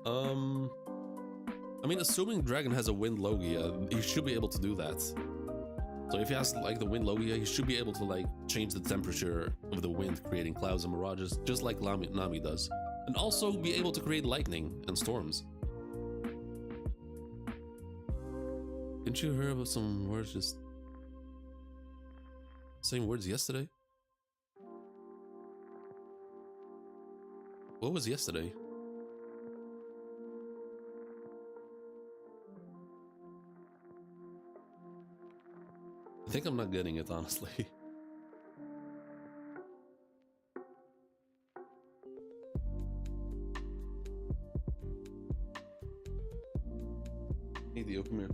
I mean, assuming dragon has a wind logia, he should be able to do that. So if he has like the wind logia, he should be able to like change the temperature of the wind, creating clouds and mirages, just like Nami does, and also be able to create lightning and storms. Didn't you hear about some words just same words yesterday? What was yesterday? I think I'm not getting it, honestly. Hey, Theo, come here.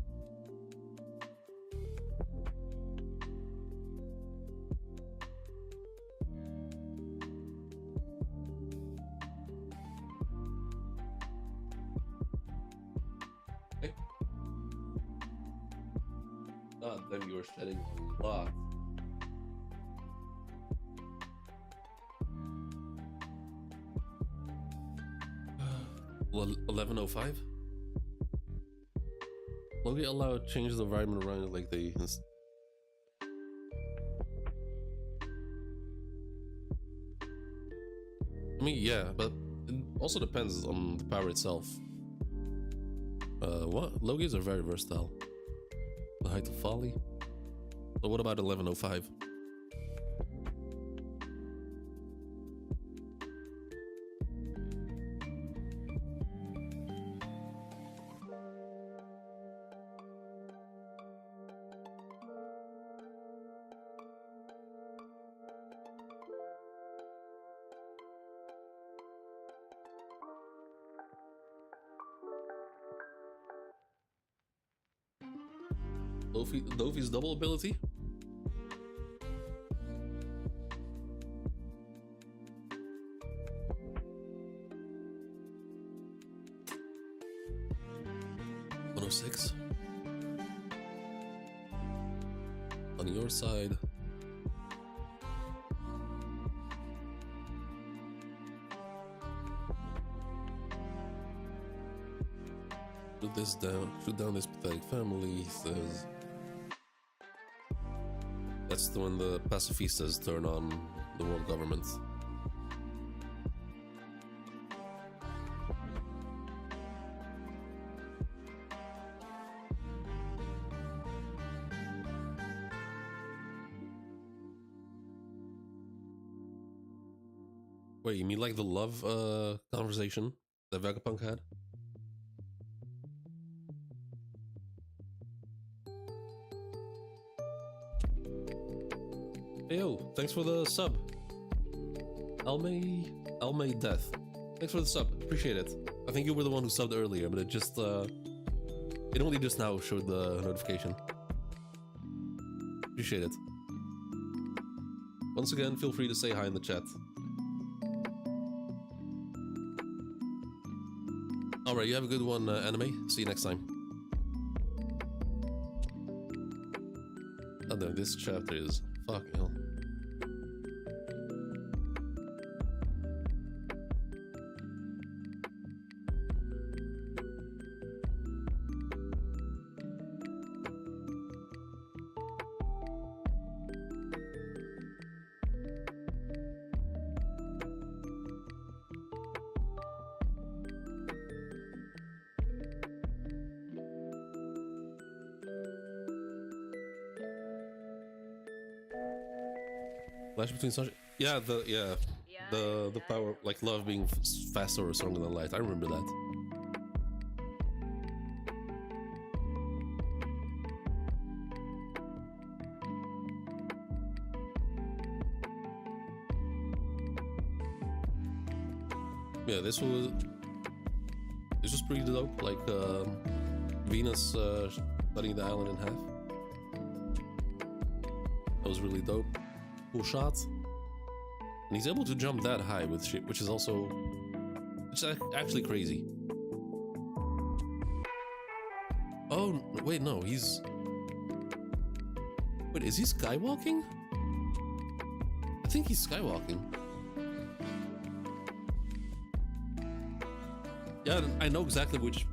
God damn, you are shedding a lot. Well, 11:05. Will we allow change the environment around it like they? I mean, yeah, but it also depends on the power itself. What? Logies are very versatile. The height of folly. But what about 11:05? Luffy's double ability? $106. On your side. Shoot down this pathetic family, he says. That's when the pacifistas turn on the world government. Wait, you mean like the love conversation that Vegapunk had? Hey, yo, thanks for the sub. Almay Death. Thanks for the sub. Appreciate it. I think you were the one who subbed earlier, but it only just now showed the notification. Appreciate it. Once again, feel free to say hi in the chat. Alright, you have a good one, anime. See you next time. Oh no, this chapter is fucking hell. Flash between sunshine. Yeah, the power, like love being faster or stronger than light. I remember that. Yeah, this was pretty dope. Like Venus cutting the island in half. That was really dope. Cool shot. And he's able to jump that high with shit, which is actually crazy. Oh, wait, no, he's... Wait, is he skywalking? I think he's skywalking. Yeah, I know exactly which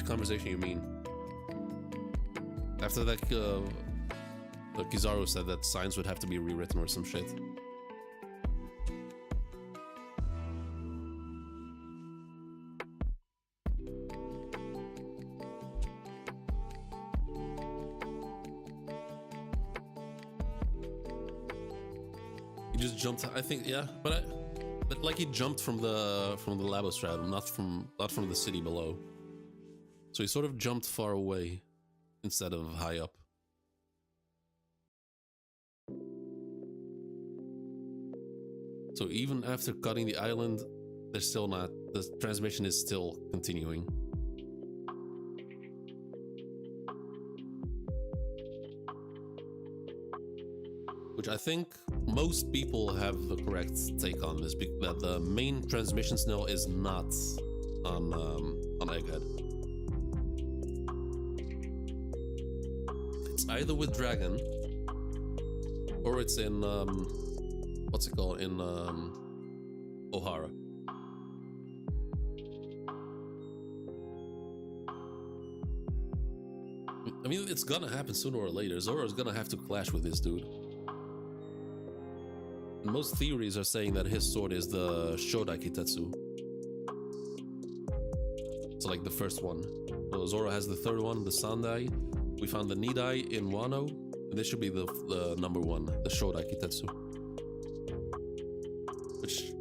conversation you mean. After that, Kizaru said that signs would have to be rewritten or some shit. He just jumped. I think, yeah, but like he jumped from the labostratum, not from the city below. So he sort of jumped far away instead of high up. So even after cutting the island, there's still not, the transmission is still continuing. Which I think most people have the correct take on this, that the main transmission snail is not on Egghead. either with dragon, or it's in what's it called, in Ohara. I mean, it's gonna happen sooner or later. Zoro's gonna have to clash with this dude. And most theories are saying that his sword is the Shodai Kitetsu. So like the first one. So Zoro has the third one, the Sandai. We found the Nidai in Wano. And this should be the number one, the Shodai Kitetsu. Which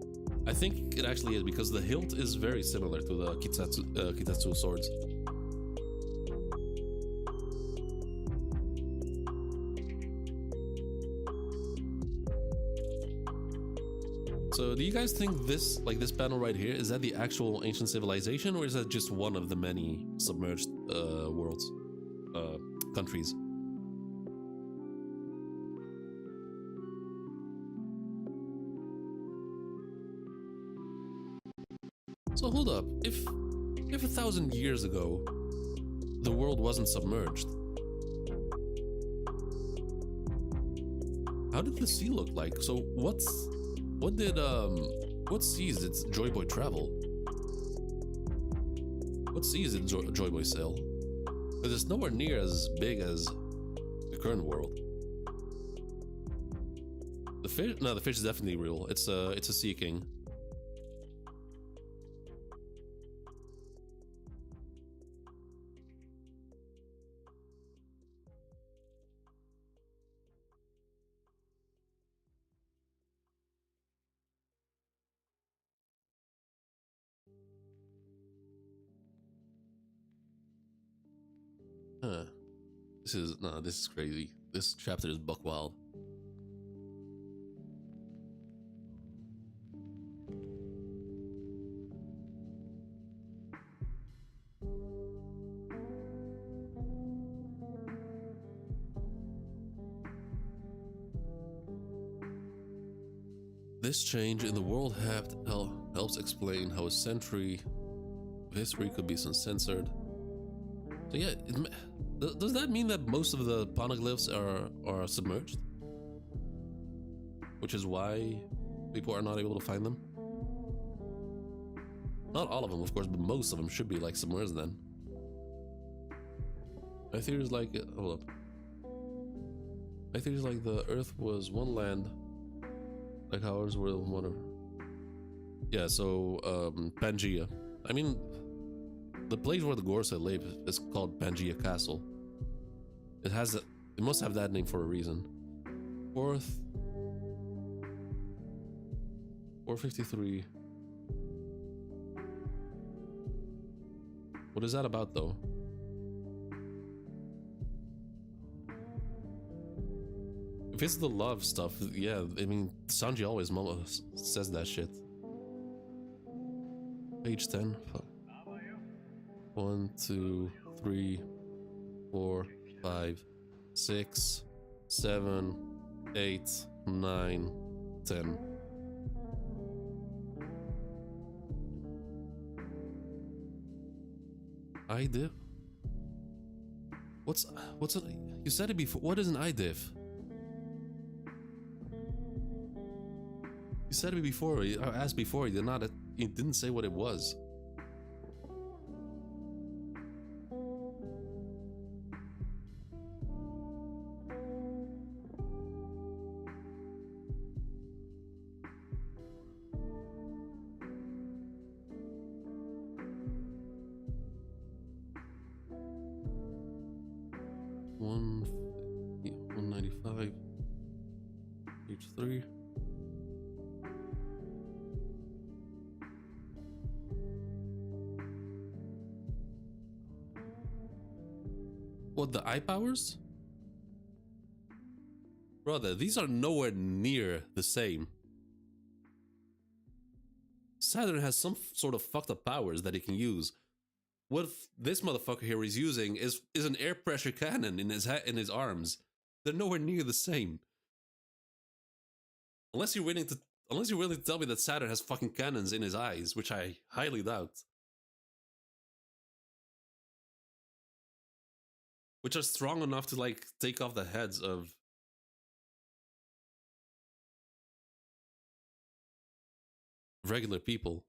I think it actually is, because the hilt is very similar to the Kitetsu swords. So do you guys think this, like this panel right here, is that the actual ancient civilization, or is that just one of the many submerged worlds, countries? So hold up, if 1,000 years ago the world wasn't submerged, how did the sea look like? So what seas did Joy Boy travel? What seas did Joy Boy sail? Because it's nowhere near as big as the current world. The fish? No, the fish is definitely real. It's a sea king. Huh. This is crazy. This chapter is buck wild. This change in the world helps explain how a century of history could be censored. So yeah, does that mean that most of the poneglyphs are submerged? Which is why people are not able to find them? Not all of them, of course, but most of them should be like submerged then. My theory is like, hold up. My theory is like the Earth was one land, like ours were one of. Yeah, so Pangaea. I mean, the place where the Gorsa live is called Pangaea Castle. It must have that name for a reason. 453. What is that about though? If it's the love stuff, yeah, I mean, Sanji always says that shit. Page 10. Fuck. 1, 2, 3, 4, 5, 6, 7, 8, 9, 10. I diff? What's a, you said it before. What is an I diff? You said it before. I asked before. You didn't say what it was. One 195. Page 3. What, the eye powers? Brother, these are nowhere near the same. Saturn has some sort of fucked up powers that he can use. What this motherfucker here is using is an air pressure cannon in his arms. They're nowhere near the same. Unless you're willing to tell me that Saturn has fucking cannons in his eyes, which I highly doubt. which are strong enough to like take off the heads of regular people.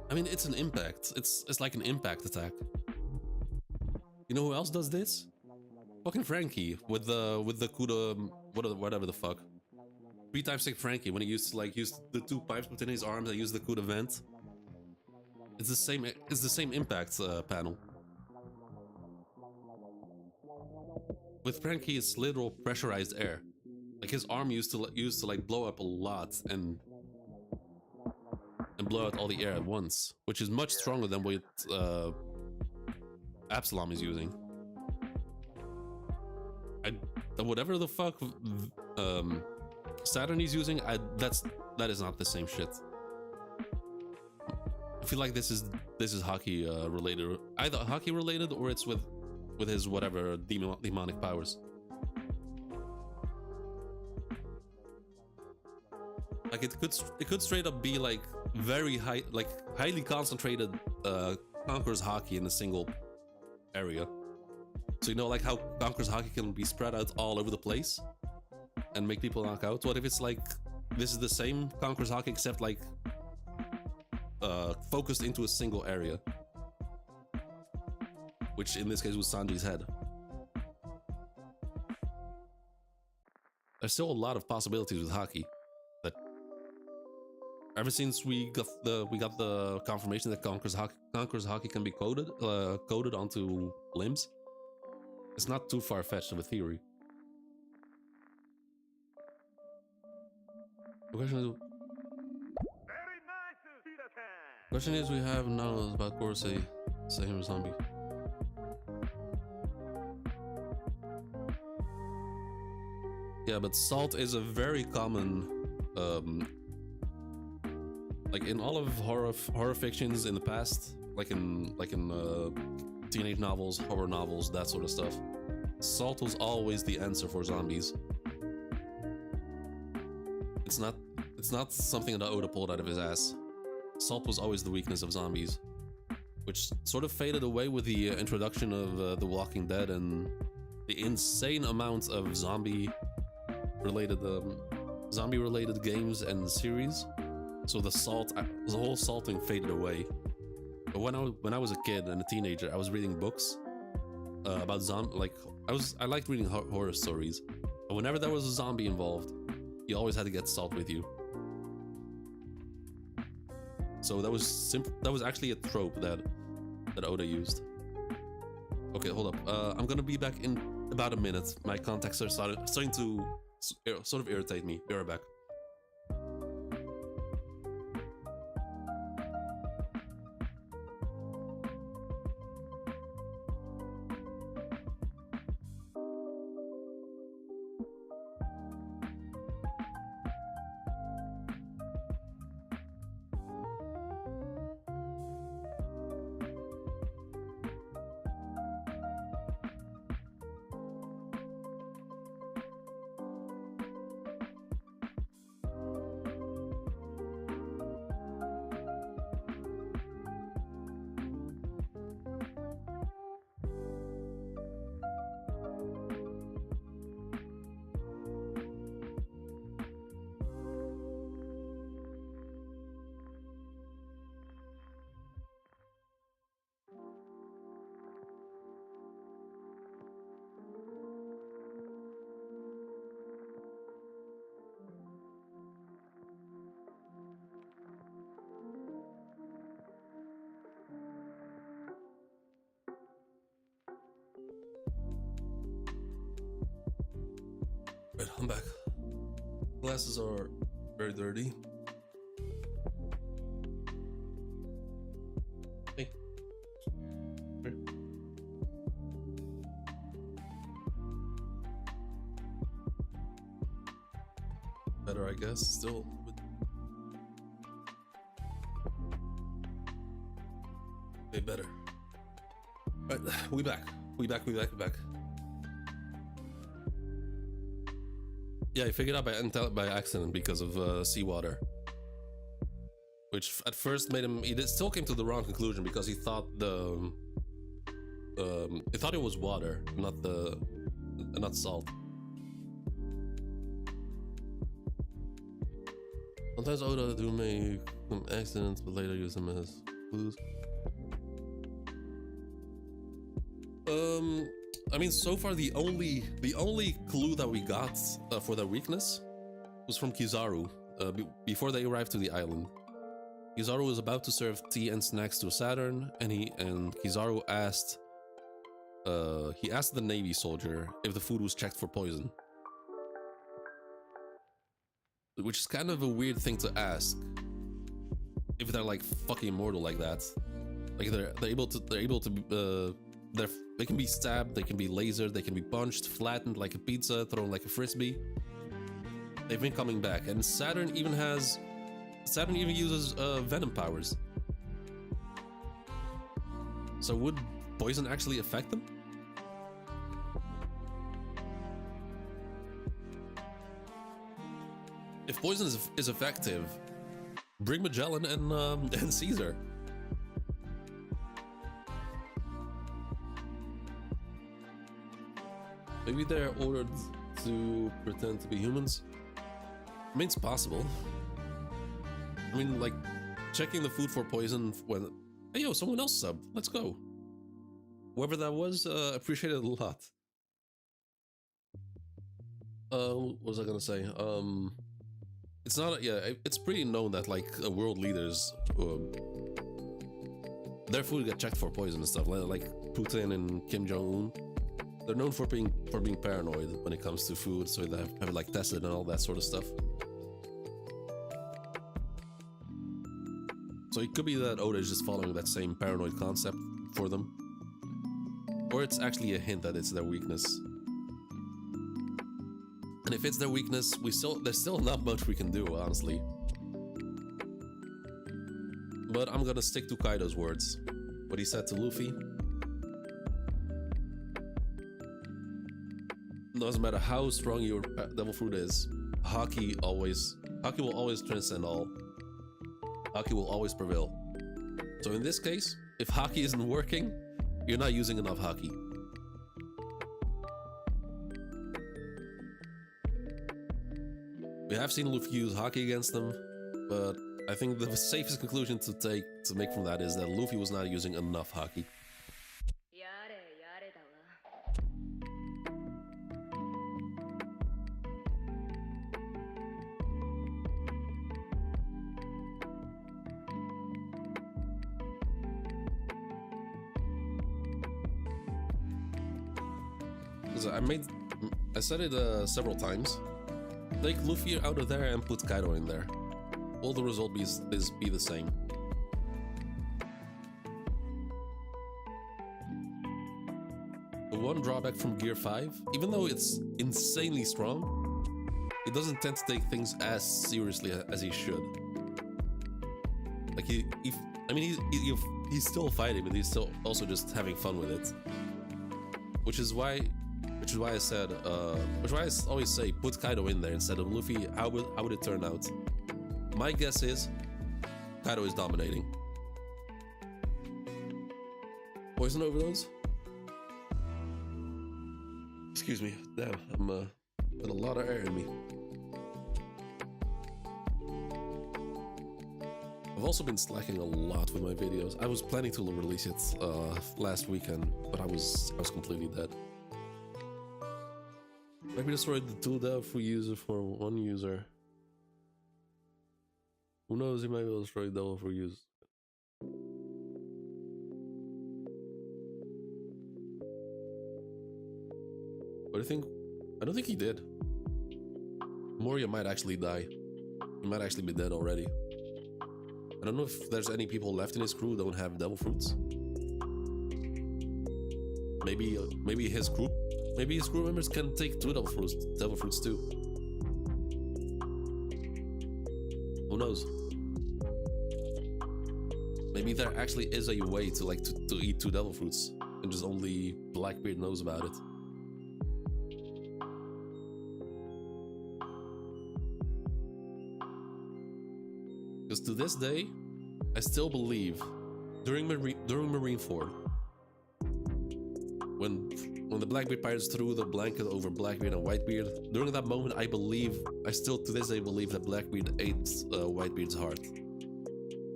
I mean, it's an impact. It's like an impact attack. You know who else does this? Fucking Frankie with the Kuda whatever the fuck. 3x6 Frankie when he used to like use the two pipes within his arms and use the Kuda vent. It's the same. It's the same impact panel. With Frankie, it's literal pressurized air. Like his arm used to like blow up a lot and blow out all the air at once, which is much stronger than what Absalom is using. Whatever the fuck Saturn is using, that is not the same shit. I feel like this is hockey related, either hockey related or it's with his whatever demonic powers. Like it could straight up be like very high, like highly concentrated Conqueror's hockey in a single area. So you know, like how Conqueror's hockey can be spread out all over the place and make people knock out. What if it's like this is the same Conqueror's hockey except like focused into a single area, which in this case was Sanji's head. There's still a lot of possibilities with hockey. That ever since we got the confirmation that Conqueror's hockey can be coded onto limbs, it's not too far-fetched of a theory. The question is we have knowledge about Corsair, same zombie. Yeah, but salt is a very common, like in all of horror fictions in the past, like in teenage novels, horror novels, that sort of stuff. Salt was always the answer for zombies. It's not something that Oda pulled out of his ass. Salt was always the weakness of zombies, which sort of faded away with the introduction of The Walking Dead and the insane amount of zombie-related games and series. So the whole salting faded away. But when I was a kid and a teenager, I was reading books about I liked reading horror stories. But whenever there was a zombie involved, you always had to get salt with you. So that was actually a trope that Oda used. Okay, hold up. I'm gonna be back in about a minute. My contacts are starting to sort of irritate me. Be right back. Right, I'm back. Glasses are very dirty. Hey. Here. Better, I guess. Still. Okay, better. Right, we back. We back. Yeah, I figured out by accident because of seawater. Which at first made him... He still came to the wrong conclusion because he thought he thought it was water, not salt. Sometimes Oda do make some accidents, but later use them as clues. I mean, so far the only clue that we got for their weakness was from Kizaru before they arrived to the island. Kizaru was about to serve tea and snacks to Saturn, and Kizaru asked the Navy soldier if the food was checked for poison, which is kind of a weird thing to ask if they're like fucking immortal like that. Like they can be stabbed, they can be lasered, they can be punched, flattened like a pizza, thrown like a frisbee. They've been coming back, and Saturn even uses venom powers. So would poison actually affect them? If poison is effective, bring Magellan and Caesar. Maybe they're ordered to pretend to be humans. I mean, it's possible. I mean, like, checking the food for poison when... Hey, yo, someone else subbed. Let's go. Whoever that was, appreciated it a lot. What was I gonna say? It's not... Yeah, it's pretty known that, like, world leaders... their food get checked for poison and stuff. Like Putin and Kim Jong-un. They're known for being paranoid when it comes to food, so they have it like tested and all that sort of stuff. So it could be that Oda is just following that same paranoid concept for them, or it's actually a hint that it's their weakness. And if it's their weakness, there's still not much we can do, honestly. But I'm gonna stick to Kaido's words, what he said to Luffy. Doesn't matter how strong your devil fruit is, Haki will always transcend all. Haki will always prevail. So in this case, if Haki isn't working, you're not using enough Haki. We have seen Luffy use Haki against them, but I think the safest conclusion to make from that is that Luffy was not using enough Haki. I said it several times. Take Luffy out of there and put Kaido in there. Will the result be the same? The one drawback from Gear 5, even though it's insanely strong, it doesn't tend to take things as seriously as he should. Like he's still fighting, but he's still also just having fun with it. Which is why I said, which is why I always say put Kaido in there instead of Luffy. How would it turn out? My guess is Kaido is dominating. Poison overdose? Excuse me. Damn, I'm got a lot of air in me. I've also been slacking a lot with my videos. I was planning to release it last weekend, but I was completely dead. Maybe destroyed the tool dev for user for one user. Who knows? He might be able to destroy devil for use. But I don't think he did. Moria might actually die. He might actually be dead already. I don't know if there's any people left in his crew that don't have devil fruits. Maybe his crew. Maybe his crew members can take 2 devil fruits too. Who knows? Maybe there actually is a way to eat 2 devil fruits, and just only Blackbeard knows about it. Because to this day, I still believe during Marineford, when the Blackbeard pirates threw the blanket over Blackbeard and Whitebeard, during that moment, I still to this day believe that Blackbeard ate Whitebeard's heart.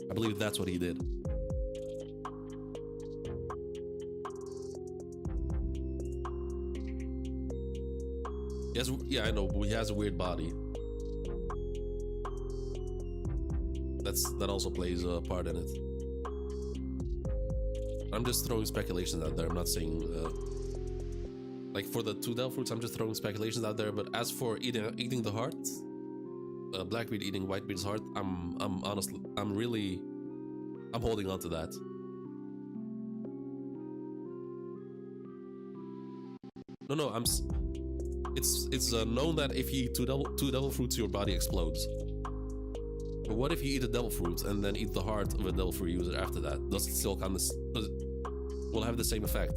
I believe that's what he did. Yeah, I know, but he has a weird body. That also plays a part in it. I'm just throwing speculations out there. I'm not saying like for the 2 devil fruits. I'm just throwing speculations out there. But as for eating the heart, Blackbeard eating Whitebeard's heart, I'm holding on to that. No, it's known that if you eat two devil fruits, your body explodes. But what if you eat a devil fruit and then eat the heart of a devil fruit user after that? Does it still kind of will have the same effect?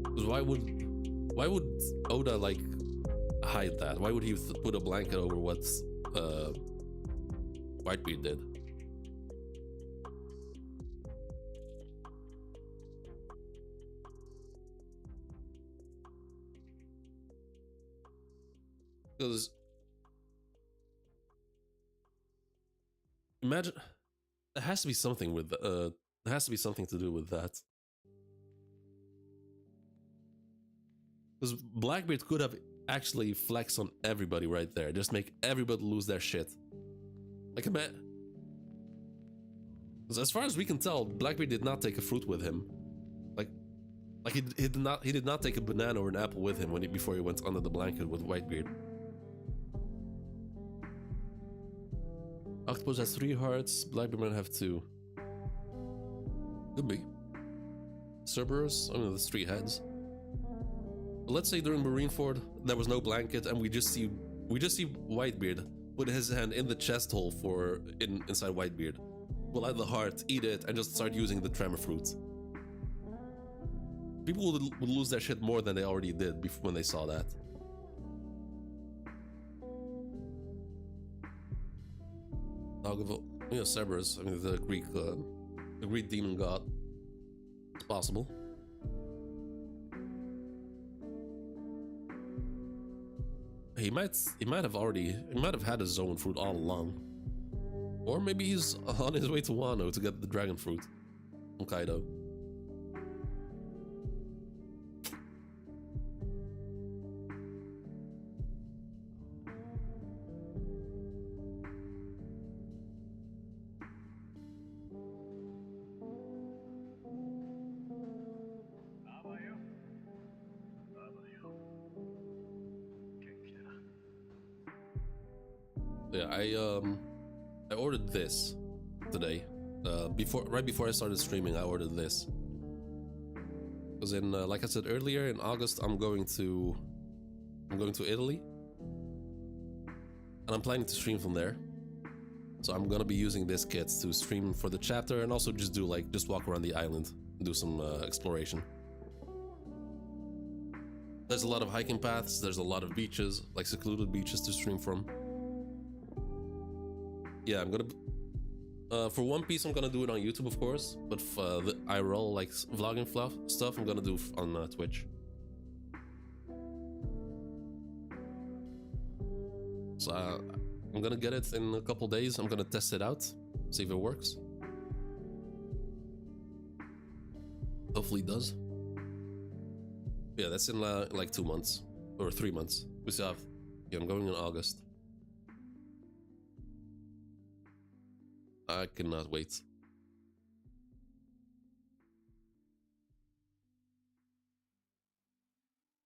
Because why would Oda like hide that? Why would he put a blanket over what Whitebeard did? Because imagine there has to be something with there has to be something to do with that. Because Blackbeard could have actually flexed on everybody right there, just make everybody lose their shit. Like as far as we can tell, Blackbeard did not take a fruit with him. Like he did not take a banana or an apple with him before he went under the blanket with Whitebeard. Octopus has 3 hearts, Blackbeard might have 2. Could be. Cerberus, I mean, there's 3 heads. But let's say during Marineford there was no blanket and we just see Whitebeard put his hand in the chest hole inside Whitebeard. Pull out the heart, eat it, and just start using the tremor fruit. People would lose their shit more than they already did when they saw that. Yeah, Cerberus, I mean the Greek demon god. It's possible. He might have had his own fruit all along. Or maybe he's on his way to Wano to get the dragon fruit from Kaido. Yeah, I ordered this today. Right before I started streaming, I ordered this. Because like I said earlier, in August I'm going to Italy, and I'm planning to stream from there. So I'm gonna be using this kit to stream for the chapter and also just walk around the island and do some exploration. There's a lot of hiking paths. There's a lot of beaches, like secluded beaches to stream from. Yeah, I'm gonna for One Piece I'm gonna do it on YouTube, of course, but for the IRL like vlogging stuff I'm gonna do on Twitch. So I'm gonna get it in a couple days. I'm gonna test it out, see if it works. Hopefully it does. Yeah, that's in like 2 months or 3 months. We still have. Yeah, I'm going in August. I cannot wait.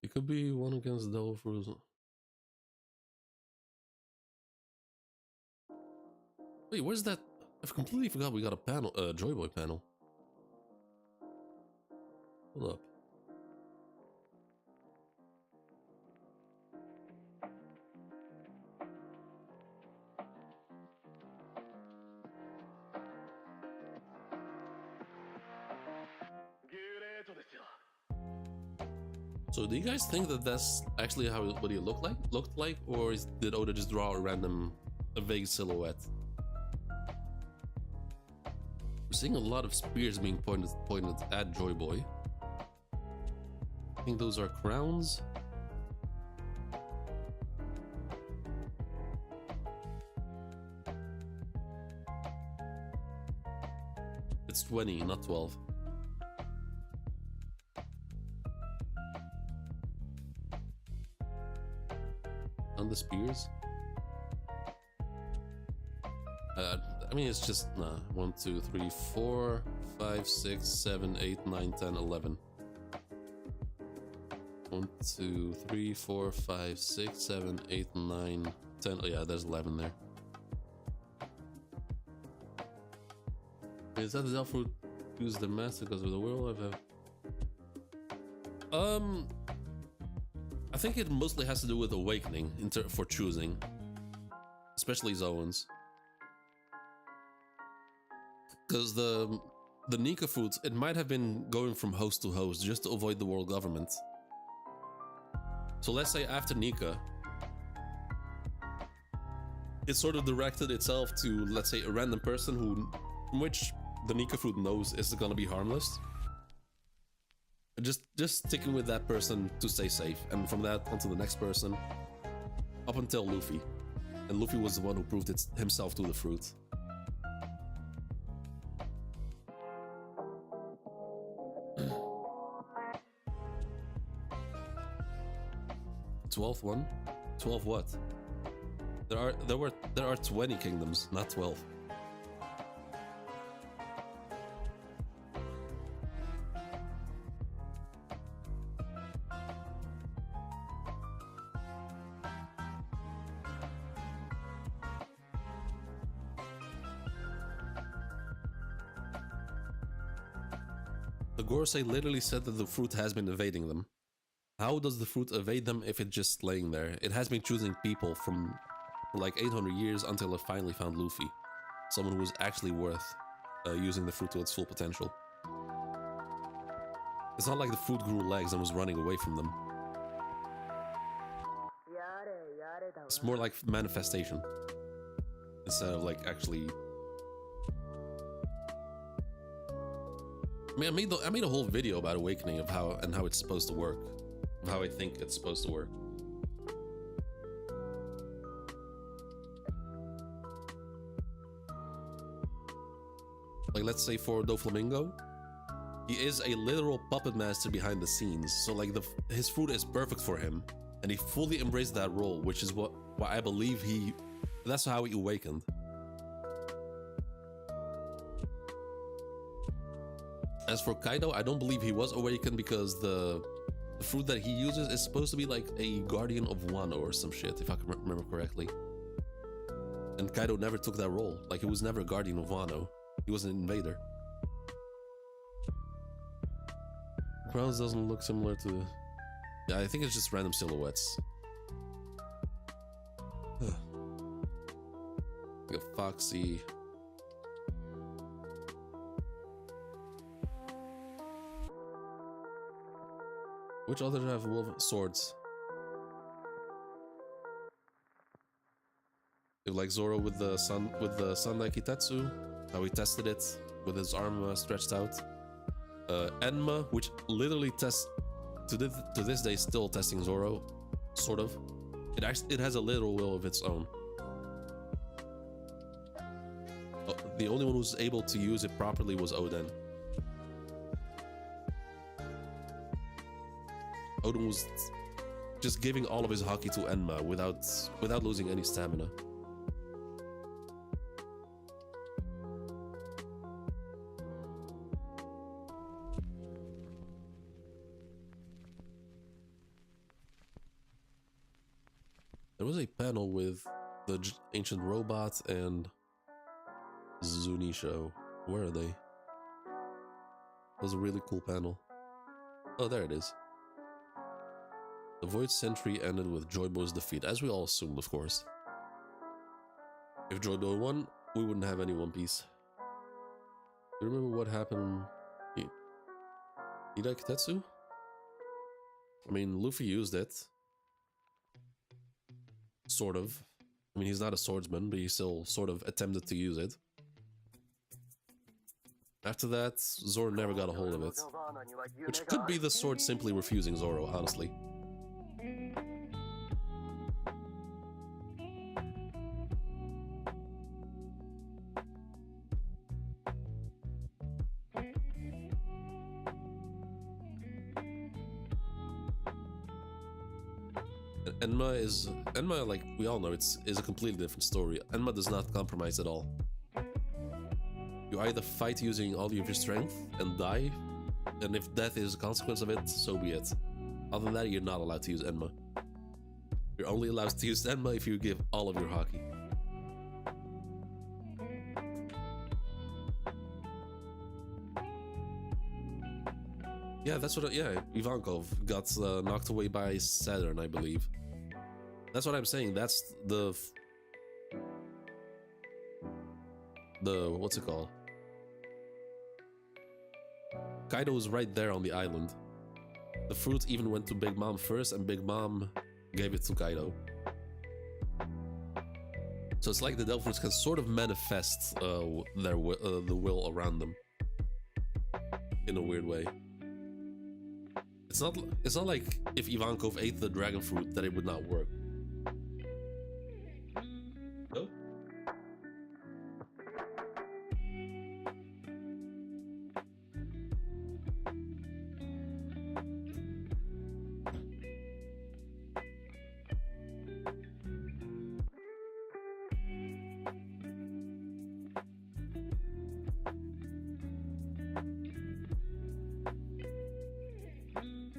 It could be one against Devil Fruit. Wait, where's that? I completely forgot we got a panel, Joy Boy panel. Hold up. So do you guys think that that's actually how what he looked like, or did Oda just draw a vague silhouette? We're seeing a lot of spears being pointed at Joy Boy. I think those are crowns. It's 20, not 12. On the spears? I mean, it's just 1, 2, 3, 4, 5, 6, 7, 8, 9, 10, 11. 1, 2, 3, 4, 5, 6, 7, 8, 9, 10. Oh yeah, there's 11 there. Is that the elf who used the mask because of the werewolf? I think it mostly has to do with awakening for choosing, especially Zoans. Because the Nika fruits, it might have been going from host to host just to avoid the world government. So let's say after Nika, it sort of directed itself to, let's say, a random person from which the Nika fruit knows is gonna be harmless. Just sticking with that person to stay safe, and from that onto the next person, up until Luffy. And Luffy was the one who proved it himself to the fruit. Twelfth one? 12 what? There are 20 kingdoms, not 12. The Gorosei literally said that the fruit has been evading them. How does the fruit evade them if it's just laying there? It has been choosing people for like 800 years until it finally found Luffy. Someone who was actually worth using the fruit to its full potential. It's not like the fruit grew legs and was running away from them. It's more like manifestation. Instead of like actually... I mean, I made a whole video about awakening of how it's supposed to work. Of how I think it's supposed to work. Like, let's say for Doflamingo, he is a literal puppet master behind the scenes. So like his fruit is perfect for him, and he fully embraced that role, which is why I believe that's how he awakened. As for Kaido, I don't believe he was awakened because the fruit that he uses is supposed to be like a guardian of Wano or some shit, if I can remember correctly. And Kaido never took that role. Like, he was never a guardian of Wano. He was an invader. Crowns doesn't look similar to... Yeah, I think it's just random silhouettes. Like a Foxy... Which others have wolf swords? Like Zoro with the Sandai Kitetsu, how he tested it with his arm stretched out. Enma, which literally tests to this day still testing Zoro, sort of. It has a literal will of its own. The only one who's able to use it properly was Oden. Oden was just giving all of his haki to Enma without losing any stamina. There was a panel with the ancient robot and Zunisho. Where are they? That was a really cool panel. Oh, there it is. The Void Sentry ended with Joy Boy's defeat, as we all assumed, of course. If Joy Boy won, we wouldn't have any One Piece. Do you remember what happened? Ida Kitetsu? I mean, Luffy used it. Sort of. I mean, he's not a swordsman, but he still sort of attempted to use it. After that, Zoro never got a hold of it. Which could be the sword simply refusing Zoro, honestly. Enma, like we all know, is a completely different story. Enma does not compromise at all. You either fight using all of your strength and die, and if death is a consequence of it, so be it. Other than that, you're not allowed to use Enma. You're only allowed to use Enma if you give all of your haki. Yeah, that's what. Yeah, Ivankov got knocked away by Saturn, I believe. That's what I'm saying. That's the what's it called? Kaido was right there on the island. The fruit even went to Big Mom first, and Big Mom gave it to Kaido. So it's like the Devil Fruits can sort of manifest the will around them in a weird way. It's not like if Ivankov ate the dragon fruit that it would not work. No?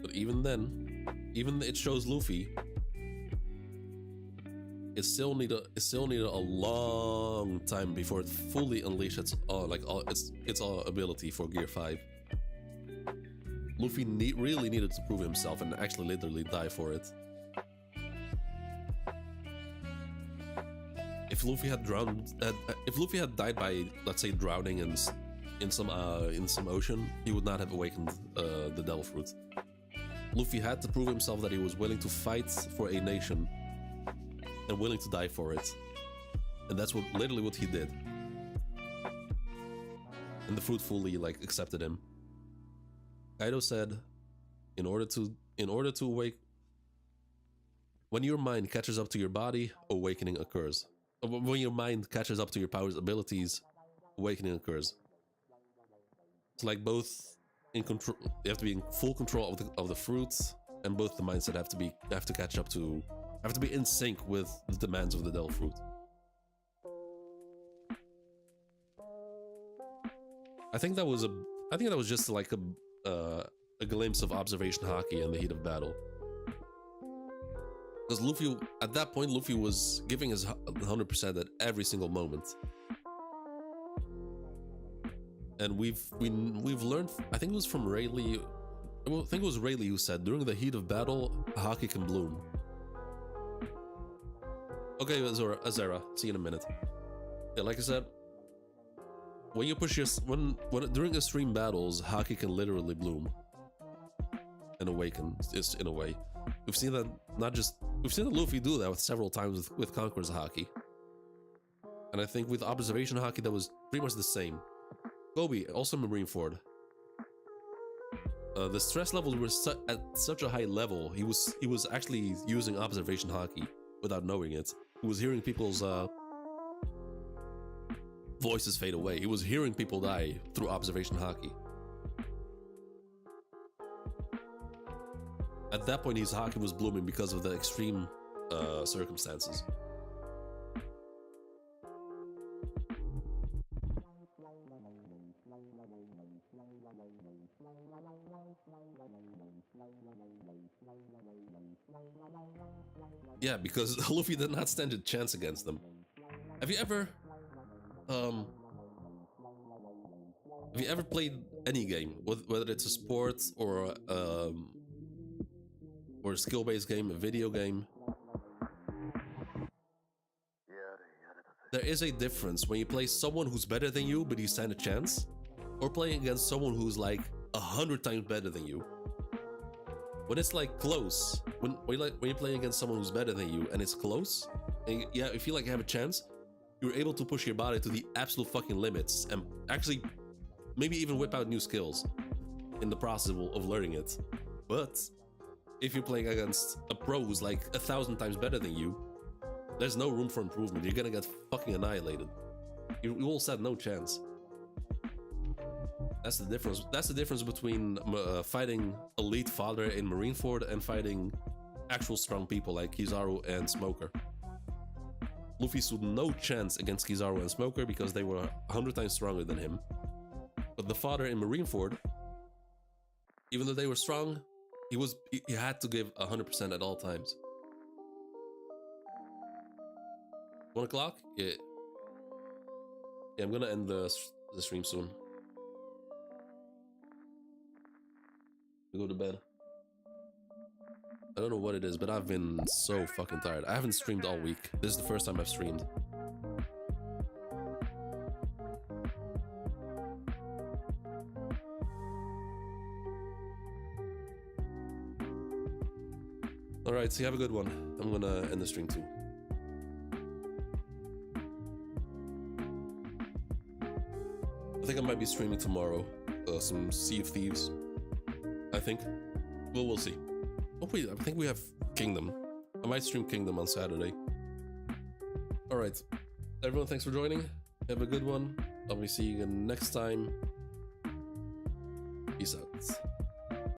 But even then, even it shows Luffy. It still needed a long time before it fully unleashed its ability for Gear 5. Luffy really needed to prove himself and actually literally die for it. If Luffy had died by, let's say, drowning in some ocean, he would not have awakened the Devil Fruit. Luffy had to prove himself that he was willing to fight for a nation and willing to die for it, and that's literally what he did. And the fruit fully accepted him. Kaido said, in order to awake, when your mind catches up to your body, awakening occurs. When your mind catches up to your powers, abilities, awakening occurs. It's like both in control. You have to be in full control of the fruits, and both the mindset have to catch up to, have to be in sync with the demands of the Devil Fruit. I think that was just like a glimpse of observation haki in the heat of battle. Because Luffy, at that point, Luffy was giving his 100% at every single moment. And we've learned, I think it was from Rayleigh, I think it was Rayleigh who said, during the heat of battle, haki can bloom. Okay, Azera, see you in a minute. Yeah, like I said, when you push when during extreme battles, haki can literally bloom and awaken, in a way. We've seen that we've seen Luffy do that several times with Conqueror's haki. And I think with observation haki, that was pretty much the same. Kobe, also Marineford. The stress levels were at such a high level, he was actually using observation haki without knowing it. He was hearing people's voices fade away. He was hearing people die through observation haki. At that point, his haki was blooming because of the extreme circumstances. Yeah, because Luffy did not stand a chance against them. Have you ever played any game, whether it's a sport or a skill-based game, a video game? There is a difference when you play someone who's better than you, but you stand a chance, or playing against someone who's like 100 times better than you. when it's like close, when you're playing against someone who's better than you and it's close, and yeah, you feel like you have a chance, you're able to push your body to the absolute fucking limits and actually maybe even whip out new skills in the process of learning it. But if you're playing against a pro who's like 1,000 times better than you, there's no room for improvement. You're gonna get fucking annihilated. You will stand no chance. That's the difference. That's the difference between fighting elite fodder in Marineford and fighting actual strong people like Kizaru and Smoker. Luffy stood no chance against Kizaru and Smoker because they were 100 times stronger than him. But the fodder in Marineford, even though they were strong, he had to give 100% at all times. 1 o'clock? Yeah. Yeah, I'm gonna end the stream soon. Go to bed. I don't know what it is, but I've been so fucking tired. I haven't streamed all week. This is the first time I've streamed. Alright, so you have a good one. I'm gonna end the stream too. I think I might be streaming tomorrow. Some Sea of Thieves. I think. Well, we'll see. Hopefully, I think we have Kingdom. I might stream Kingdom on Saturday. Alright. Everyone, thanks for joining. Have a good one. I'll be seeing you next time. Peace out.